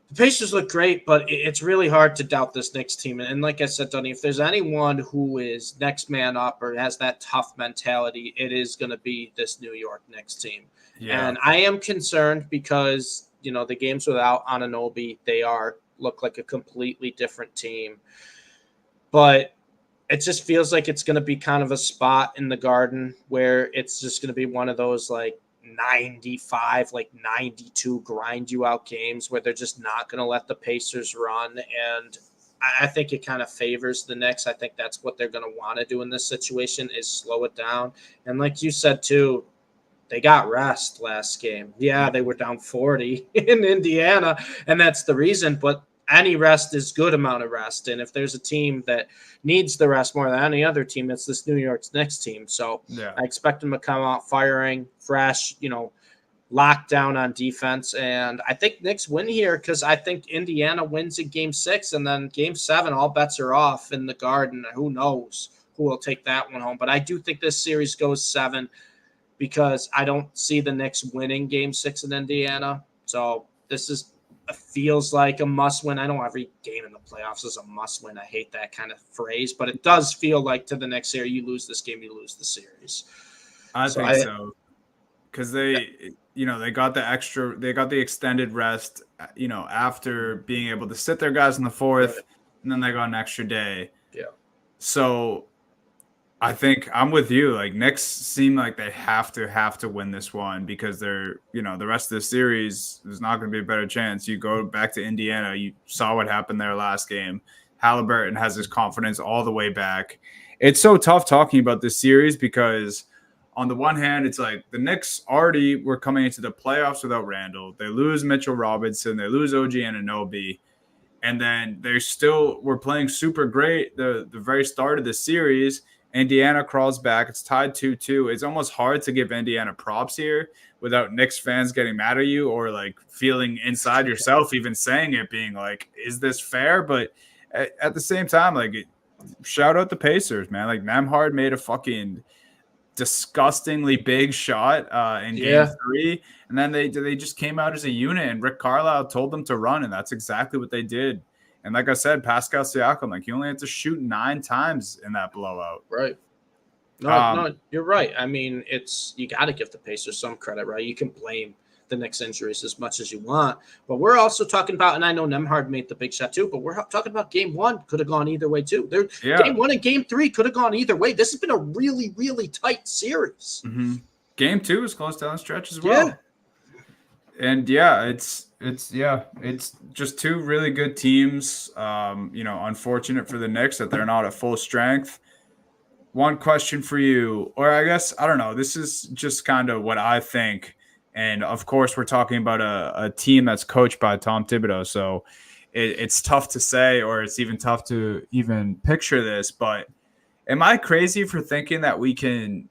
the Pacers look great, but it's really hard to doubt this Knicks team. And like I said, Tony, if there's anyone who is next man up or has that tough mentality, it is going to be this New York Knicks team. Yeah. And I am concerned because the games without Anunoby, they look like a completely different team. but it just feels like it's going to be kind of a spot in the Garden where it's just going to be one of those like 95, like 92 grind you out games where they're just not going to let the Pacers run. And I think it kind of favors the Knicks. I think that's what they're going to want to do in this situation is slow it down. And like you said, too, they got rest last game. Yeah, they were down 40 in Indiana, and that's the reason. But any rest is good amount of rest. And if there's a team that needs the rest more than any other team, it's this New York's Knicks team. So I expect them to come out firing, fresh, locked down on defense. And I think Knicks win here because I think Indiana wins in game 6, and then game 7, all bets are off in the Garden. Who knows who will take that one home. But I do think this series goes 7 because I don't see the Knicks winning game 6 in Indiana. So this feels like a must win. I know every game in the playoffs is a must win. I hate that kind of phrase, but it does feel like to the next series, you lose this game, you lose the series. I think so. Because they got the extended rest, after being able to sit their guys in the 4th, and then they got an extra day. Yeah. So I think I'm with you. Like, Knicks seem like they have to win this one because they're, the rest of the series, there's not going to be a better chance. You go back to Indiana, you saw what happened there last game. Halliburton has his confidence all the way back. It's so tough talking about this series because on the one hand, it's like the Knicks already were coming into the playoffs without Randall. They lose Mitchell Robinson. They lose OG Anunoby. And then they still were playing super great the very start of the series. Indiana crawls back. It's tied 2-2. It's almost hard to give Indiana props here without Knicks fans getting mad at you or like feeling inside yourself, even saying it, being like, is this fair? But at the same time, like, shout out the Pacers, man. Like, Nembhard made a fucking disgustingly big shot in game 3. And then they just came out as a unit, and Rick Carlisle told them to run, and that's exactly what they did. And like I said, Pascal Siakam, like, he only had to shoot 9 times in that blowout. Right. No, you're right. I mean, you got to give the Pacers some credit, right? You can blame the Knicks injuries as much as you want, but we're also talking about, and I know Nembhard made the big shot too, but we're talking about game 1 could have gone either way too. Game 1 and game 3 could have gone either way. This has been a really, really tight series. Mm-hmm. Game 2 is close down the stretch as well. And it's just 2 really good teams. Unfortunate for the Knicks that they're not at full strength. One question for you, or I guess, I don't know, this is just kind of what I think. And of course, we're talking about a team that's coached by Tom Thibodeau. So it's tough to say, or it's even tough to even picture this. But am I crazy for thinking that we can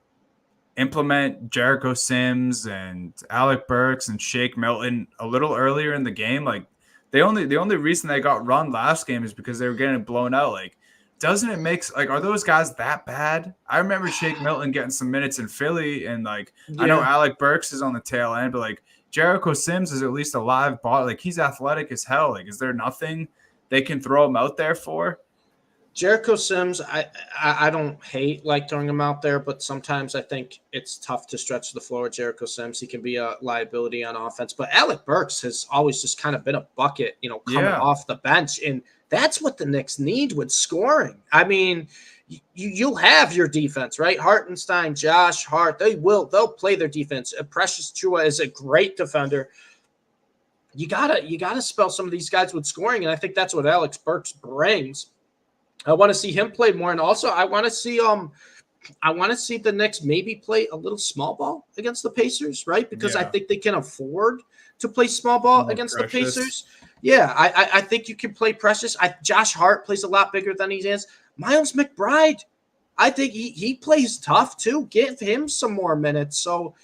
implement Jericho Sims and Alec Burks and Shake Milton a little earlier in the game? Like, the only reason they got run last game is because they were getting blown out. Like, doesn't it make, like, are those guys that bad? I remember Shake Milton getting some minutes in Philly, and like, I know Alec Burks is on the tail end, but like, Jericho Sims is at least a live ball. Like, he's athletic as hell. Like, is there nothing they can throw him out there for? Jericho Sims, I don't hate like throwing him out there, but sometimes I think it's tough to stretch the floor with Jericho Sims. He can be a liability on offense. But Alec Burks has always just kind of been a bucket, coming off the bench. And that's what the Knicks need with scoring. I mean, you'll have your defense, right? Hartenstein, Josh Hart, they'll play their defense. Precious Chua is a great defender. You gotta spell some of these guys with scoring, and I think that's what Alex Burks brings. I want to see him play more, and also I want to see the Knicks maybe play a little small ball against the Pacers, right? Because I think they can afford to play small ball against the Pacers. Yeah, I think you can play Precious. Josh Hart plays a lot bigger than he is. Miles McBride, I think he plays tough too. Give him some more minutes. So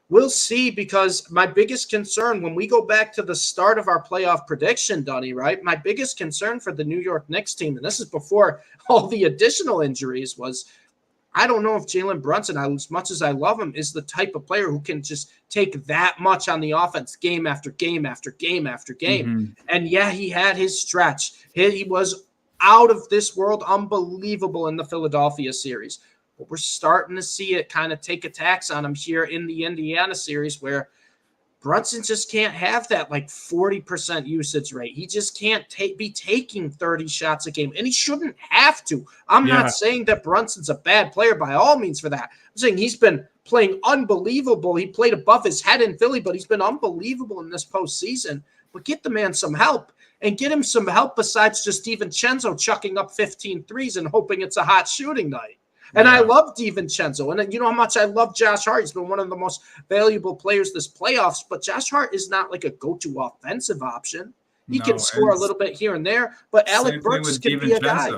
we'll see, because my biggest concern when we go back to the start of our playoff prediction, Dunny, right? My biggest concern for the New York Knicks team, and this is before all the additional injuries, was I don't know if Jalen Brunson, as much as I love him, is the type of player who can just take that much on the offense game after game after game after game. Mm-hmm. And yeah, he had his stretch. He was out of this world, unbelievable in the Philadelphia series. But we're starting to see it kind of take attacks on him here in the Indiana series, where Brunson just can't have that like 40% usage rate. He just can't be taking 30 shots a game, and he shouldn't have to. I'm not saying that Brunson's a bad player by all means for that. I'm saying he's been playing unbelievable. He played above his head in Philly, but he's been unbelievable in this postseason. But get the man some help, and get him some help besides just DiVincenzo chucking up 15 threes and hoping it's a hot shooting night. And I love DiVincenzo. And you know how much I love Josh Hart. He's been one of the most valuable players this playoffs. But Josh Hart is not like a go-to offensive option. He can score a little bit here and there. But Alec Burks can be a guy.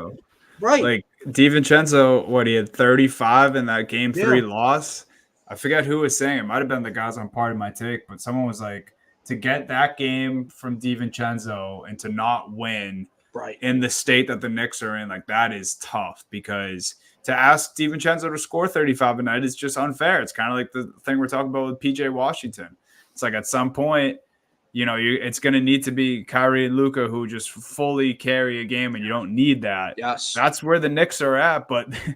Right. Like DiVincenzo, he had 35 in that game 3 loss. I forget who was saying it. Might have been the guys on Part of My Take. But someone was like, to get that game from DiVincenzo and to not win in the state that the Knicks are in, like that is tough, because – to ask DiVincenzo to score 35 a night is just unfair. It's kind of like the thing we're talking about with PJ Washington. It's like at some point, it's going to need to be Kyrie and Luka who just fully carry a game, and you don't need that. Yes. That's where the Knicks are at, but they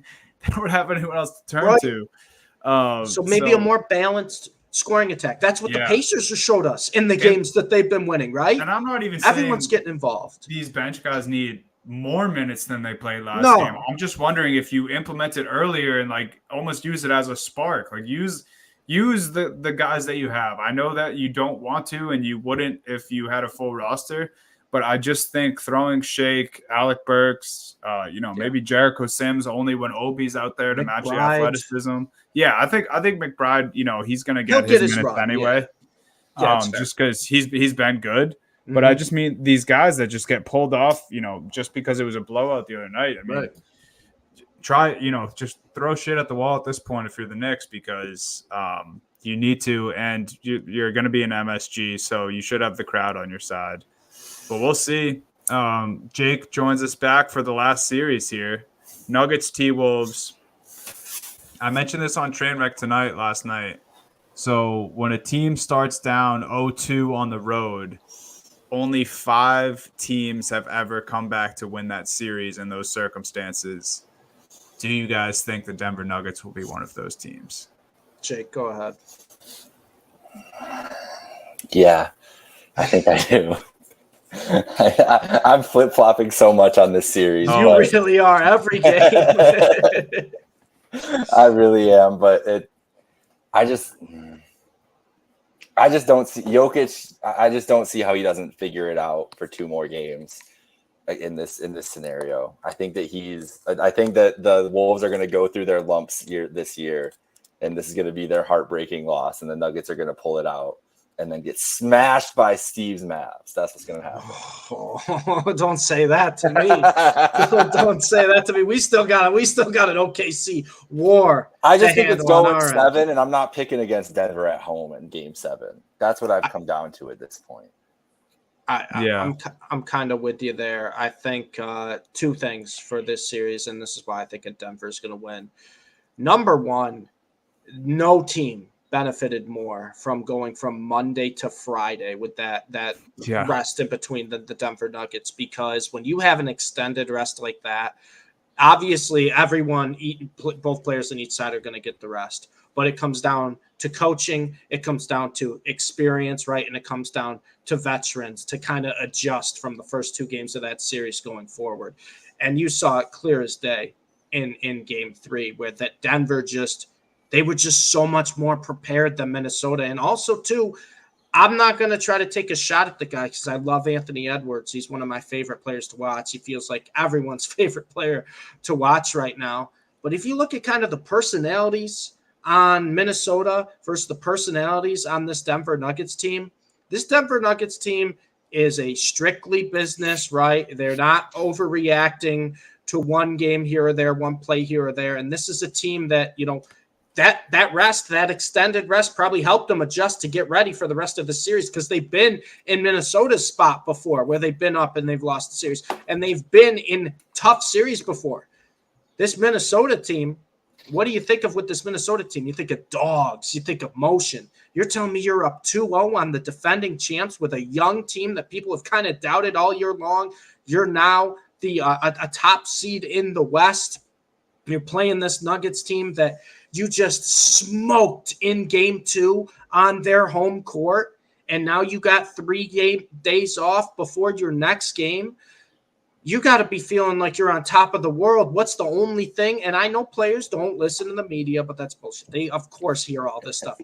don't have anyone else to turn to. So maybe a more balanced scoring attack. That's what the Pacers have showed us in the games that they've been winning, right? And I'm not even saying everyone's getting involved. These bench guys need more minutes than they played last game. I'm just wondering if you implement it earlier and like almost use it as a spark. Like use the guys that you have. I know that you don't want to, and you wouldn't if you had a full roster, but I just think throwing Shake, Alec Burks, maybe Jericho Sims only when Obi's out there to match the athleticism. Yeah, I think McBride, he's gonna get his minutes anyway. Just because he's been good. But I just mean these guys that just get pulled off, just because it was a blowout the other night. I mean, try, just throw shit at the wall at this point if you're the Knicks, because you need to, and you're going to be an MSG, so you should have the crowd on your side. But we'll see. Jake joins us back for the last series here. Nuggets T-Wolves. I mentioned this on Trainwreck tonight last night. So when a team starts down 0-2 on the road, only 5 teams have ever come back to win that series in those circumstances. Do you guys think the Denver Nuggets will be one of those teams? Jake, go ahead. Yeah, I think I do. I'm flip-flopping so much on this series. You really are every game. I really am, but I just don't see Jokic. I just don't see how he doesn't figure it out for 2 more games in this scenario. I think that the Wolves are going to go through their lumps this year, and this is going to be their heartbreaking loss, and the Nuggets are going to pull it out and then get smashed by Steve's Mavs. That's what's going to happen. Oh, don't say that to me. Don't say that to me. We still got an OKC war. I just think it's going 7, and I'm not picking against Denver at home in Game 7. That's what I've come down to at this point. I'm kind of with you there. I think 2 things for this series, and this is why I think Denver is going to win. Number 1, no team benefited more from going from Monday to Friday with that rest in between the Denver Nuggets, because when you have an extended rest like that, obviously both players on each side are going to get the rest, but it comes down to coaching, it comes down to experience, right? And it comes down to veterans to kind of adjust from the first 2 games of that series going forward. And you saw it clear as day in Game 3, where that Denver they were just so much more prepared than Minnesota. And also, too, I'm not going to try to take a shot at the guy because I love Anthony Edwards. He's one of my favorite players to watch. He feels like everyone's favorite player to watch right now. But if you look at kind of the personalities on Minnesota versus the personalities on this Denver Nuggets team is a strictly business, right? They're not overreacting to one game here or there, one play here or there. And this is a team that, that rest, that extended rest probably helped them adjust to get ready for the rest of the series, because they've been in Minnesota's spot before where they've been up and they've lost the series, and they've been in tough series before. This Minnesota team, what do you think of with this Minnesota team? You think of dogs, you think of motion. You're telling me you're up 2-0 on the defending champs with a young team that people have kind of doubted all year long. You're now a top seed in the West. You're playing this Nuggets team that you just smoked in Game 2 on their home court, and now you got 3 days off before your next game. You got to be feeling like you're on top of the world. What's the only thing? And I know players don't listen to the media, but that's bullshit. They, of course, hear all this stuff.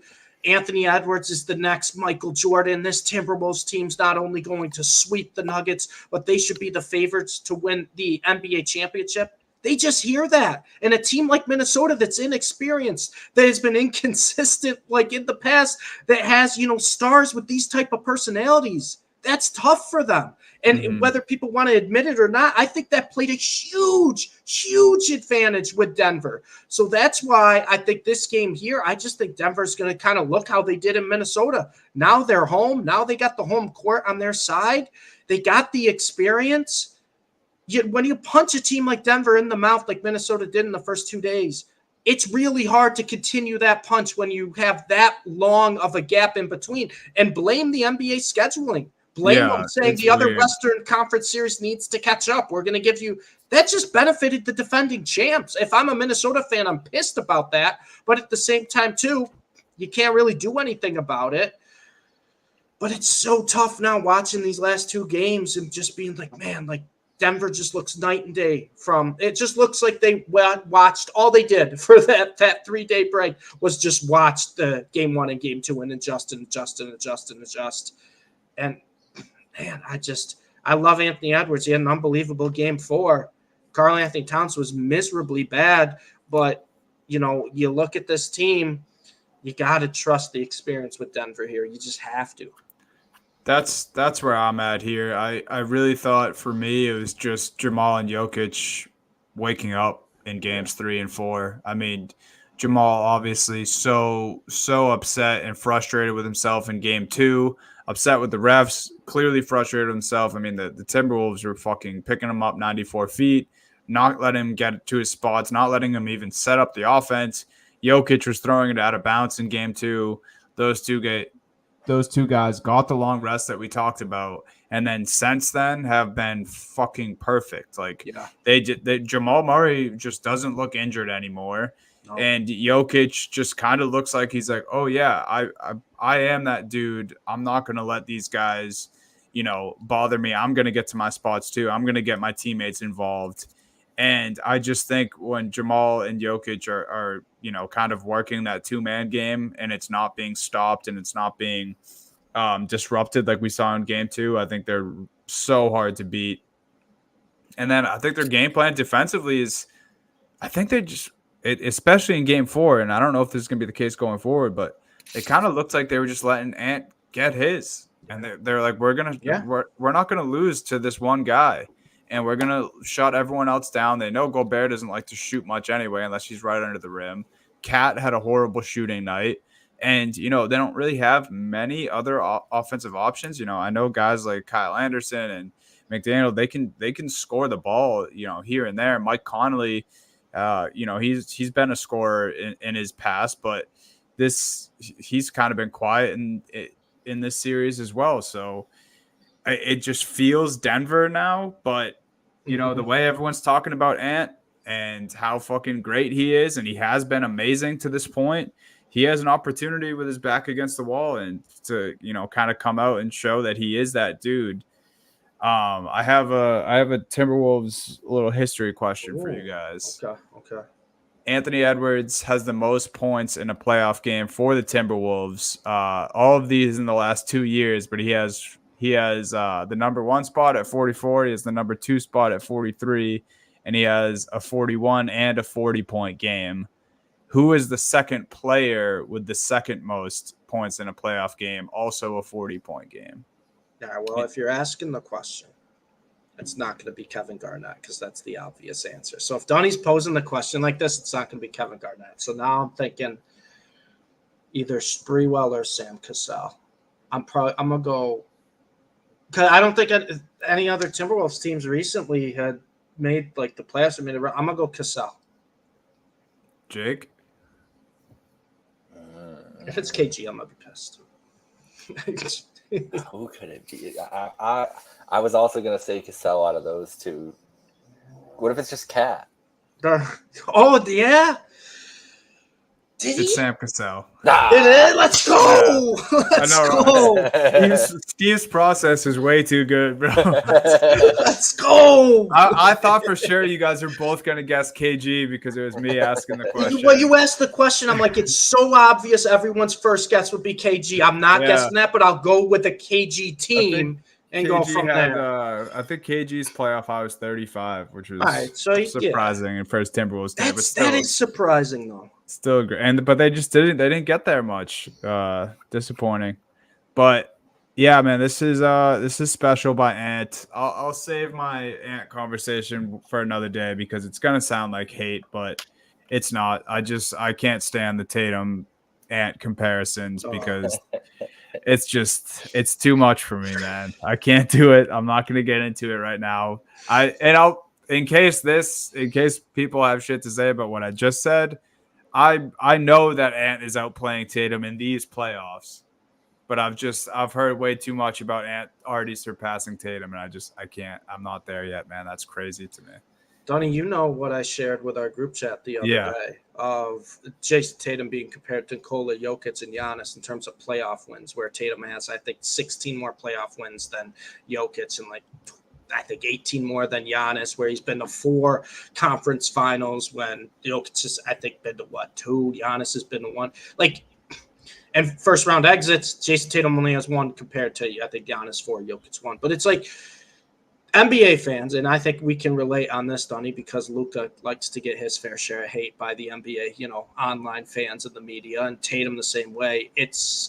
Anthony Edwards is the next Michael Jordan. This Timberwolves team's not only going to sweep the Nuggets, but they should be the favorites to win the NBA championship. They just hear that. And a team like Minnesota that's inexperienced, that has been inconsistent like in the past, that has, stars with these type of personalities, that's tough for them. And whether people want to admit it or not, I think that played a huge, huge advantage with Denver. So that's why I think this game here, I just think Denver's going to kind of look how they did in Minnesota. Now they're home. Now they got the home court on their side. They got the experience. When you punch a team like Denver in the mouth like Minnesota did in the first 2 days, it's really hard to continue that punch when you have that long of a gap in between. And blame the NBA scheduling. Blame them saying the other Western Conference series needs to catch up. We're going to give you – that just benefited the defending champs. If I'm a Minnesota fan, I'm pissed about that. But at the same time, too, you can't really do anything about it. But it's so tough now watching these last 2 games and just being like, man, like Denver just looks night and day from – it just looks like they watched – all they did for that 3-day break was just watch the game 1 and game 2 and adjust. And – man, I love Anthony Edwards. He had an unbelievable game 4. Karl Anthony Towns was miserably bad, but, you look at this team, you got to trust the experience with Denver here. You just have to. That's where I'm at here. I really thought for me it was just Jamal and Jokic waking up in games 3 and 4. I mean, Jamal obviously so upset and frustrated with himself in game 2. Upset with the refs, clearly frustrated himself. I mean, the Timberwolves were fucking picking him up 94 feet, not letting him get to his spots, not letting him even set up the offense. Jokic was throwing it out of bounds in game 2. Those two guys got the long rest that we talked about, and then since then have been fucking perfect. Like Jamal Murray just doesn't look injured anymore. No. And Jokic just kind of looks like he's like, oh yeah, I am that dude. I'm not going to let these guys, bother me. I'm going to get to my spots too. I'm going to get my teammates involved. And I just think when Jamal and Jokic are kind of working that 2-man game and it's not being stopped and it's not being disrupted like we saw in game 2, I think they're so hard to beat. And then I think their game plan defensively is, I think they just, especially in game 4, and I don't know if this is going to be the case going forward, but it kind of looked like they were just letting Ant get his. And they're like, we're not going to lose to this one guy. And we're going to shut everyone else down. They know Gobert doesn't like to shoot much anyway, unless he's right under the rim. Cat had a horrible shooting night. And, they don't really have many other offensive options. I know guys like Kyle Anderson and McDaniel, they can score the ball, here and there. Mike Conley, he's been a scorer in his past, but he's kind of been quiet in this series as well. So it just feels Denver now, but the way everyone's talking about Ant and how fucking great he is, and he has been amazing to this point, he has an opportunity with his back against the wall and to, kind of come out and show that he is that dude. I have a Timberwolves little history question for you guys. Okay. Anthony Edwards has the most points in a playoff game for the Timberwolves. All of these in the last 2 years, but he has the number 1 spot at 44. He has the number 2 spot at 43, and he has a 41 and a 40-point game. Who is the second player with the second most points in a playoff game? Also a 40-point game. Yeah, well, if you're asking the question, it's not going to be Kevin Garnett because that's the obvious answer. So if Donnie's posing the question like this, it's not going to be Kevin Garnett. So now I'm thinking either Sprewell or Sam Cassell. I'm going to go because I don't think any other Timberwolves teams recently had made like the playoffs. I'm going to go Cassell. Jake? If it's KG, I'm going to be pissed. Who could it be? I was also going to say Cassell out of those two. What if it's just Cat? Oh, yeah. Did he? It's Sam Cassell. Did it? Let's go! Yeah. Let's go! Steve's process is way too good, bro. Let's go! I thought for sure you guys are both going to guess KG because it was me asking the question. Well, you asked the question. I'm like, it's so obvious everyone's first guess would be KG. I'm not guessing that, but I'll go with the KG team and go from there. I think KG's playoff high was 35, which was surprising in first Timberwolves team. That is surprising, though. Still great, but they just didn't get there much. Disappointing, but yeah, man, this is special by Ant. I'll save my Ant conversation for another day because it's gonna sound like hate, but it's not. I can't stand the Tatum Ant comparisons because it's too much for me, man. I can't do it. I'm not gonna get into it right now. In case people have shit to say about what I just said. I know that Ant is outplaying Tatum in these playoffs, but I've heard way too much about Ant already surpassing Tatum, and I can't. I'm not there yet, man. That's crazy to me. Donnie, you know what I shared with our group chat the other day of Jason Tatum being compared to Nikola Jokic and Giannis in terms of playoff wins, where Tatum has, I think, 16 more playoff wins than Jokic and I think 18 more than Giannis, where he's been to 4 conference finals when Jokic has, I think, been to 2. Giannis has been to 1. And first round exits, Jason Tatum only has 1 compared to, I think, Giannis 4, Jokic 1. But it's like NBA fans, and I think we can relate on this, Donnie, because Luka likes to get his fair share of hate by the NBA, online fans and the media, and Tatum the same way.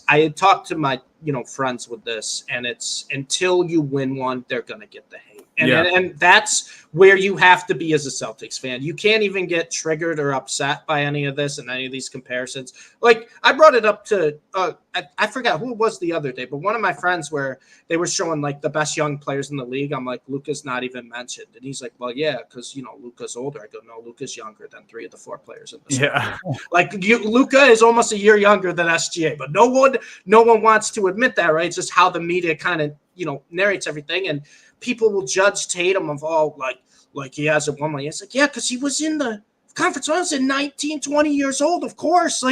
I had talked to my, friends with this, and it's until you win one, they're going to get the hate. And that's where you have to be as a Celtics fan. You can't even get triggered or upset by any of this and any of these comparisons. Like, I brought it up to I forgot who it was the other day, but one of my friends where they were showing the best young players in the league. I'm like, Luka's not even mentioned. And he's like, well, yeah, because, Luka's older. I go, no, Luka's younger than 3 of the 4 players in this league. Luka is almost a year younger than SGA, but no one wants to admit that, right? It's just how the media kind of, narrates everything. And people will judge Tatum of like he hasn't won one. It's like, yeah, because he was in the conference finals at 19, 20 years old, of course.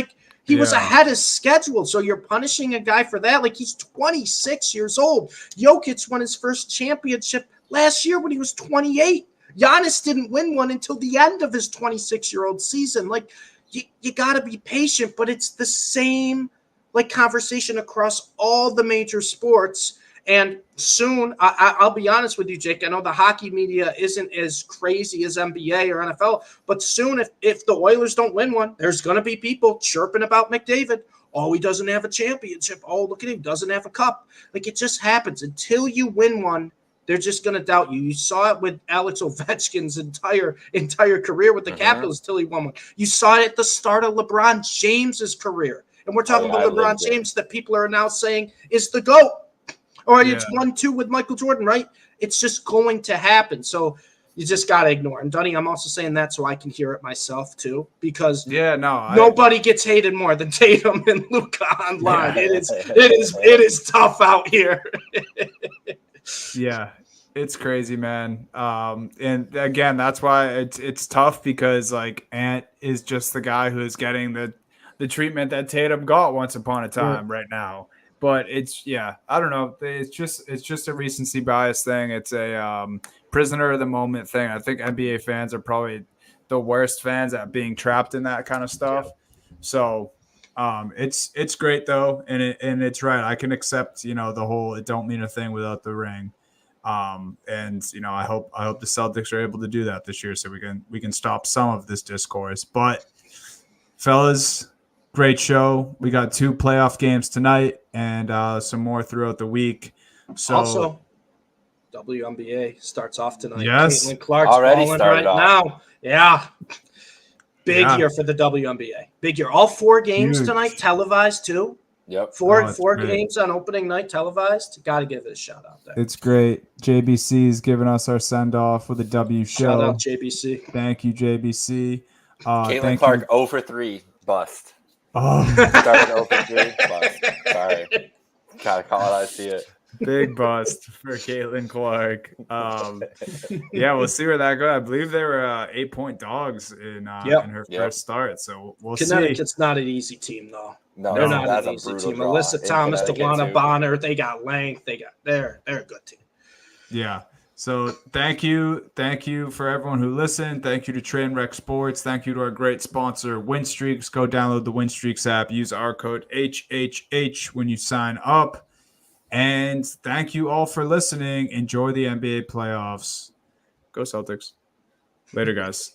He was ahead of schedule. So you're punishing a guy for that. He's 26 years old. Jokic won his first championship last year when he was 28. Giannis didn't win one until the end of his 26-year-old season. You got to be patient, but it's the same conversation across all the major sports. And soon, I'll be honest with you, Jake, I know the hockey media isn't as crazy as NBA or NFL, but soon if the Oilers don't win one, there's going to be people chirping about McDavid. Oh, he doesn't have a championship. Oh, look at him, doesn't have a cup. It just happens. Until you win one, they're just going to doubt you. You saw it with Alex Ovechkin's entire career with the Capitals until he won one. You saw it at the start of LeBron James's career. And we're talking about LeBron James that people are now saying is the GOAT. Or it's 1-2 with Michael Jordan, right? It's just going to happen. So you just got to ignore it. And, Dunny, I'm also saying that so I can hear it myself, too, because nobody gets hated more than Tatum and Luka online. It is tough out here. Yeah, it's crazy, man. And, again, that's why it's tough because, Ant is just the guy who is getting the treatment that Tatum got once upon a time right now. But I don't know. It's just a recency bias thing. It's a prisoner of the moment thing. I think NBA fans are probably the worst fans at being trapped in that kind of stuff. Yeah. So it's great though, and it's right. I can accept the whole it don't mean a thing without the ring. And I hope the Celtics are able to do that this year so we can stop some of this discourse. But fellas, great show. We got 2 playoff games tonight and some more throughout the week. So also, WNBA starts off tonight. Yes. Caitlin Clark's already balling started now. Yeah. Big year for the WNBA. Big year. All 4 games tonight televised too. Yep. Four games on opening night televised. Got to give it a shout out there. It's great. JBC is giving us our send off with a W show. Shout out JBC. Thank you, JBC. Caitlin Clark 0 for 3 bust. Oh, started 0 for 3 bust. Sorry, gotta call it. I see it. Big bust for Caitlin Clark. Yeah, we'll see where that goes. I believe they were 8-point dogs in her first start. So we'll see. Connecticut's not an easy team, though. No, they're not an easy team. Alyssa Thomas, DeWanna Bonner, they got length. They're a good team. Yeah. So thank you for everyone who listened. Thank you to Trainwreck Sports. Thank you to our great sponsor, Winstreaks. Go download the Winstreaks app. Use our code HHH when you sign up. And thank you all for listening. Enjoy the NBA playoffs. Go Celtics. Later, guys.